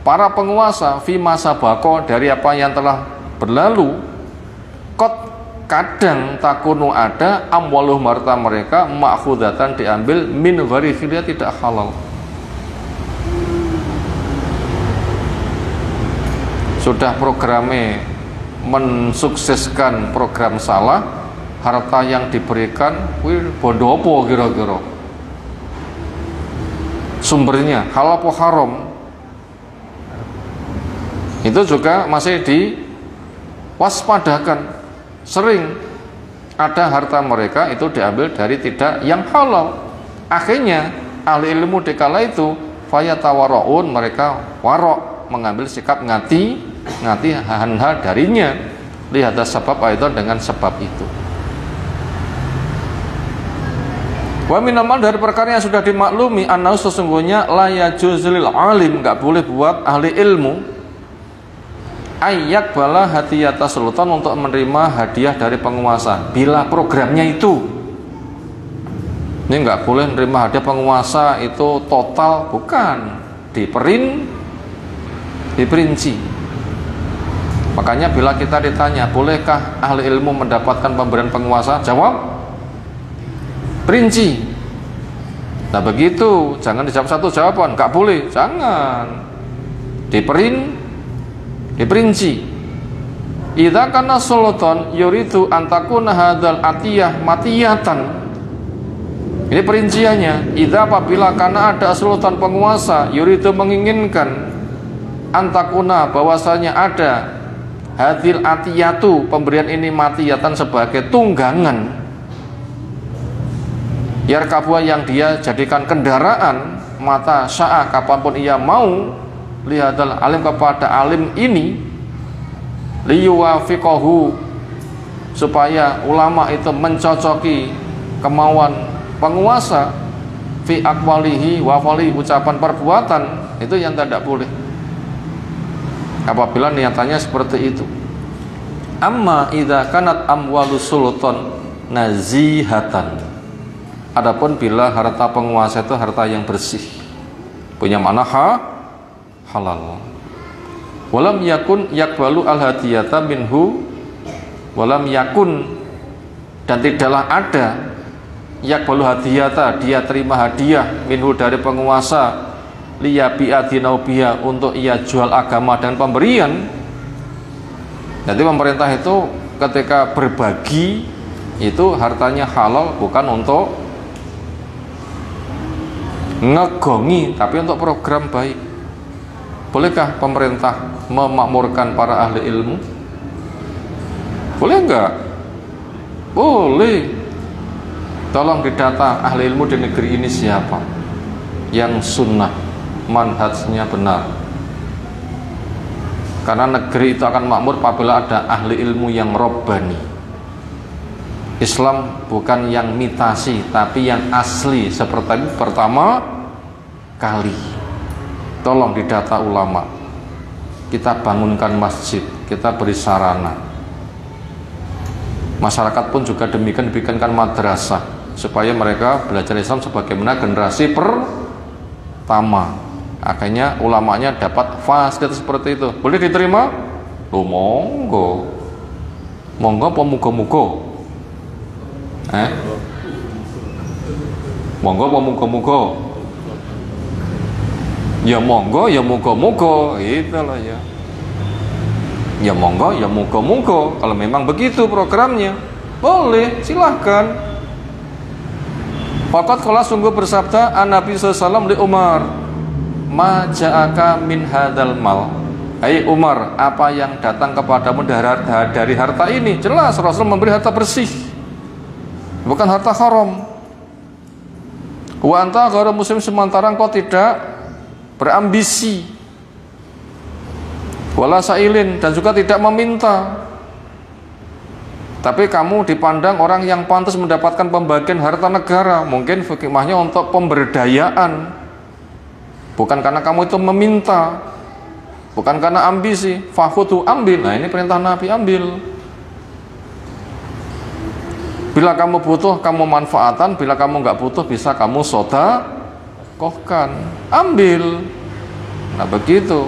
para penguasa fi masa bako, dari apa yang telah berlalu, kot kadang takunu ada amwaluh, harta mereka ma'khudatan, diambil min ghairi khilya, tidak halal. Sudah programnya mensukseskan program salah, harta yang diberikan bodoh apa kira-kira, sumbernya halal apa haram, itu juga masih diwaspadakan. Sering ada harta mereka itu diambil dari tidak yang halal. Akhirnya ahli ilmu di kala itu fayatawara'un, mereka warok, mengambil sikap ngati hal darinya, lihat sebab aidan, dengan sebab itu. Wa minamal, dari perkara yang sudah dimaklumi, annahu, sesungguhnya la yajuzul alim, enggak boleh buat ahli ilmu ayyak bala hadiyata sultan, untuk menerima hadiah dari penguasa bila programnya itu. Ini enggak boleh menerima hadiah penguasa itu total, bukan, diperinci. Makanya bila kita ditanya bolehkah ahli ilmu mendapatkan pemberian penguasa, jawab rinci. Nah begitu, jangan dijawab satu jawaban, enggak boleh, jangan, diperinci. Idza kana sultan yuridu antakuna hadzal atiyah matiyatan, ini perinciannya. Idza, apabila kana ada sultan penguasa, yuridu, menginginkan, antakuna, bahwasanya ada, hadil atiyatu, pemberian ini, matiyatan, sebagai tunggangan, yarkabuah, yang dia jadikan kendaraan, mata sya'a, kapanpun ia mau, lihadal alim, kepada alim ini, liyuwafiqahu, supaya ulama itu mencocoki kemauan penguasa, fi aqwalihi wa fali, ucapan perbuatan, itu yang tidak boleh apabila niatannya seperti itu. Amma idza kanat amwalus sultan nazihatan, adapun bila harta penguasa itu harta yang bersih, punya makna halal. Walam yakun yakbalu al hadiyata minhu, walam yakun, dan tidaklah ada, yakbalu hadiyata, dia terima hadiah, minhu, dari penguasa, liyabi'adinaubiya, untuk ia jual agama dan pemberian. Jadi pemerintah itu ketika berbagi itu hartanya halal, bukan untuk ngegongi, tapi untuk program baik. Bolehkah pemerintah memakmurkan para ahli ilmu? Boleh enggak? Boleh. Tolong didata ahli ilmu di negeri ini siapa yang sunnah, manhajnya benar. Karena negeri itu akan makmur apabila ada ahli ilmu yang robbani. Islam bukan yang mitasi, tapi yang asli, seperti pertama kali. Tolong didata ulama, kita bangunkan masjid, kita beri sarana. Masyarakat pun juga demikian, dibikinkan madrasah, supaya mereka belajar Islam sebagaimana generasi pertama. Akhirnya ulamanya dapat fasilitas seperti itu. Boleh diterima? Loh, monggo. Monggo apa mugo-mugo? Monggo apa mugo-mugo? Ya monggo, ya mugo-mugo, itu loh ya. Ya monggo, ya mugo-mugo. Kalau memang begitu programnya, boleh, silahkan. Fakat kalau sungguh bersabda Nabi SAW li Umar, ma ja'aka min hadzal mal. Hai Umar, apa yang datang kepadamu dari harta ini? Jelas Rasul memberi harta bersih, bukan harta haram. Wa anta ghairu muslim, sementara engkau tidak berambisi, wala sailin, dan juga tidak meminta. Tapi kamu dipandang orang yang pantas mendapatkan pembagian harta negara. Mungkin hikmahnya untuk pemberdayaan, bukan karena kamu itu meminta, bukan karena ambisi. Fakhudhu, ambil. Nah, ini perintah Nabi, ambil. Bila kamu butuh, kamu manfaatan. Bila kamu nggak butuh, bisa kamu sodakohkan. Ambil. Nah, begitu.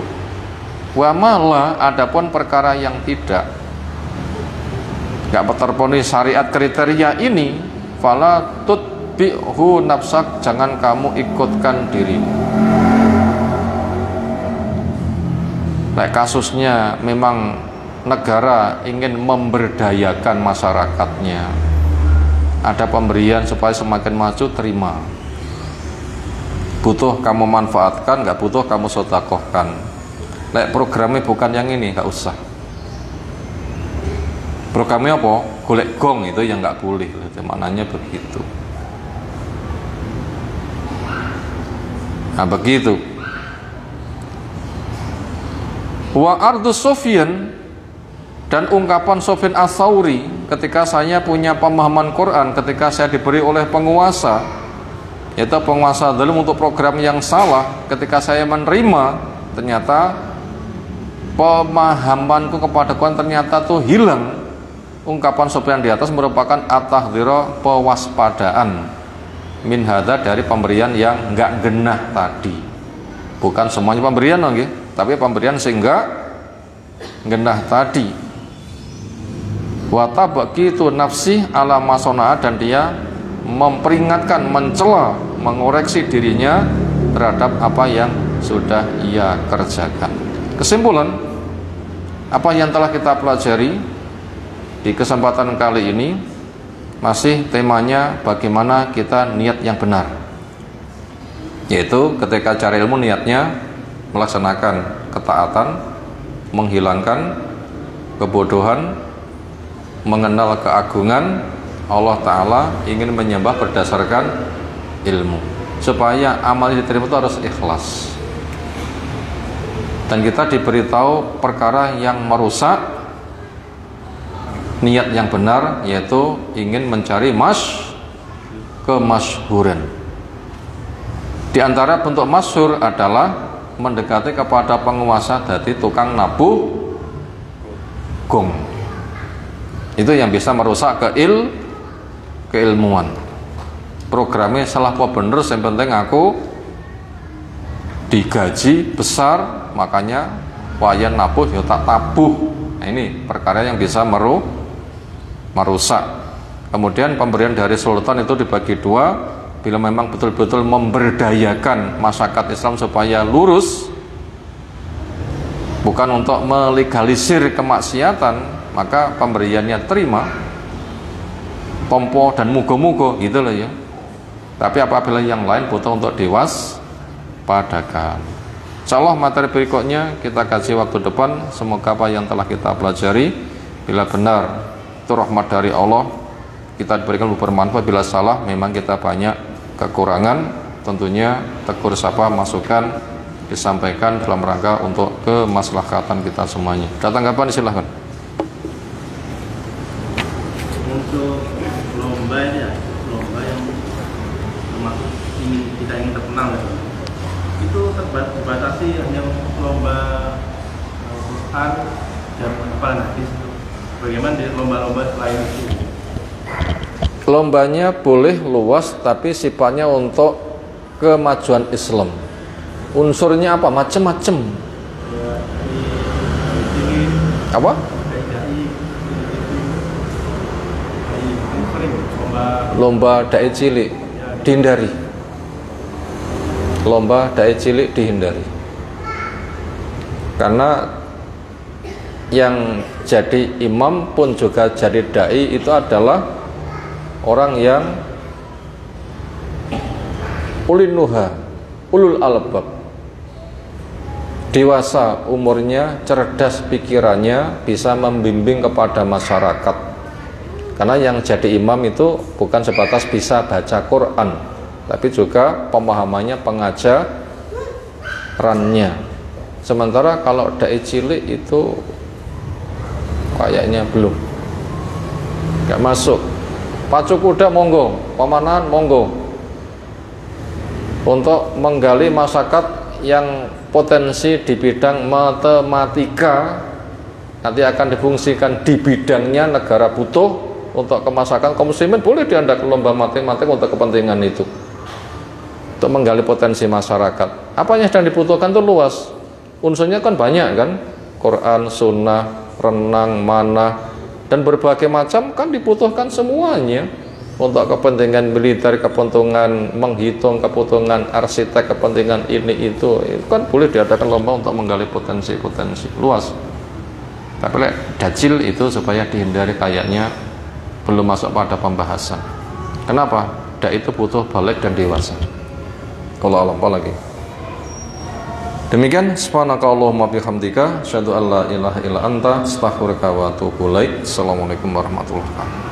Wa malah, adapun perkara yang tidak terpenuhi syariat kriteria ini, fala tutbi'hu nafsak, jangan kamu ikutkan dirimu. Nah, kasusnya memang negara ingin memberdayakan masyarakatnya, ada pemberian supaya semakin maju, terima. Butuh kamu manfaatkan, nggak butuh kamu sodakohkan. Nah, programnya bukan yang ini, nggak usah. Programnya apa? Golek gong, itu yang nggak boleh. Maknanya begitu. Nah, begitu. Wa ardu Sufyan, dan ungkapan Sufyan Ats-Tsauri ketika saya punya pemahaman Quran, ketika saya diberi oleh penguasa, yaitu penguasa zalim untuk program yang salah, ketika saya menerima, ternyata pemahamanku kepada Quran ternyata tuh hilang. Ungkapan Sufyan di atas merupakan at-tahdhira, pewaspadaan, min hadza, dari pemberian yang enggak genah tadi. Bukan semuanya pemberian, okay? Tapi pemberian sehingga genah tadi. Wa tabaqitu nafsi ala masonaa, dan dia memperingatkan, mencela, mengoreksi dirinya terhadap apa yang sudah ia kerjakan. Kesimpulan, apa yang telah kita pelajari di kesempatan kali ini masih temanya bagaimana kita niat yang benar, yaitu ketika cari ilmu niatnya melaksanakan ketaatan, menghilangkan kebodohan, mengenal keagungan Allah Ta'ala, ingin menyembah berdasarkan ilmu, supaya amal yang diterima itu harus ikhlas. Dan kita diberitahu perkara yang merusak niat yang benar, yaitu ingin mencari kemasyhuran. Di antara bentuk masyhur adalah mendekati kepada penguasa, jadi tukang nabuh gong. Itu yang bisa merusak keilmuan. Programnya salah apa bener, yang penting aku digaji besar, makanya wayan nabuh ya tak tabuh. Nah, ini perkara yang bisa merusak. Kemudian pemberian dari sultan itu dibagi dua. Bila memang betul-betul memberdayakan masyarakat Islam supaya lurus, bukan untuk melegalisir kemaksiatan, maka pemberiannya terima, pompo dan mugo-mugo gitu loh ya. Tapi apabila yang lain butuh untuk diwaspadakan. Insyaallah materi berikutnya kita kaji waktu depan. Semoga apa yang telah kita pelajari, bila benar itu rahmat dari Allah, kita diberikan bermanfaat. Bila salah memang kita banyak kekurangan, tentunya tegur sapa, masukan disampaikan dalam rangka untuk kemaslahatan kita semuanya. Ada tanggapan, silahkan. Untuk lomba ini ya, lomba yang termasuk kita ingin terkenal ya, itu terbatasi hanya lomba Quran dan hafalan hadis. Bagaimana di lomba-lomba lain itu? Lombanya boleh luas, tapi sifatnya untuk kemajuan Islam. Unsurnya apa? Macem-macem. Apa? Lomba dai cilik dihindari. Lomba dai cilik dihindari. Karena yang jadi imam pun juga jadi dai itu adalah orang yang ulin nuha, ulul albab, dewasa umurnya, cerdas pikirannya, bisa membimbing kepada masyarakat. Karena yang jadi imam itu bukan sebatas bisa baca Quran, tapi juga pemahamannya, pengajarannya. Sementara kalau dai cilik itu kayaknya belum, nggak masuk. Pacu kuda monggo, pemanahan monggo, untuk menggali masyarakat yang potensi di bidang matematika, nanti akan difungsikan di bidangnya, negara butuh untuk kemasakan kaum muslimin, boleh diadakan lomba matematik untuk kepentingan itu, untuk menggali potensi masyarakat. Apa yang sedang dibutuhkan itu luas, unsurnya kan banyak kan, Quran, sunnah, renang, manah, dan berbagai macam kan dibutuhkan semuanya. Untuk kepentingan militer, kepentingan menghitung, kepentingan arsitek, kepentingan ini itu kan boleh diadakan lomba untuk menggali potensi-potensi luas. Tapi dajil itu supaya dihindari, kayaknya belum masuk pada pembahasan. Kenapa? Dai itu butuh balik dan dewasa. Kalau Allah apa lagi. Demikian, subhanakallahumma bihamdika, asyhadu an la ilaha illa anta, astaghfiruka wa atubu ilaik. Assalamualaikum warahmatullahi wabarakatuh.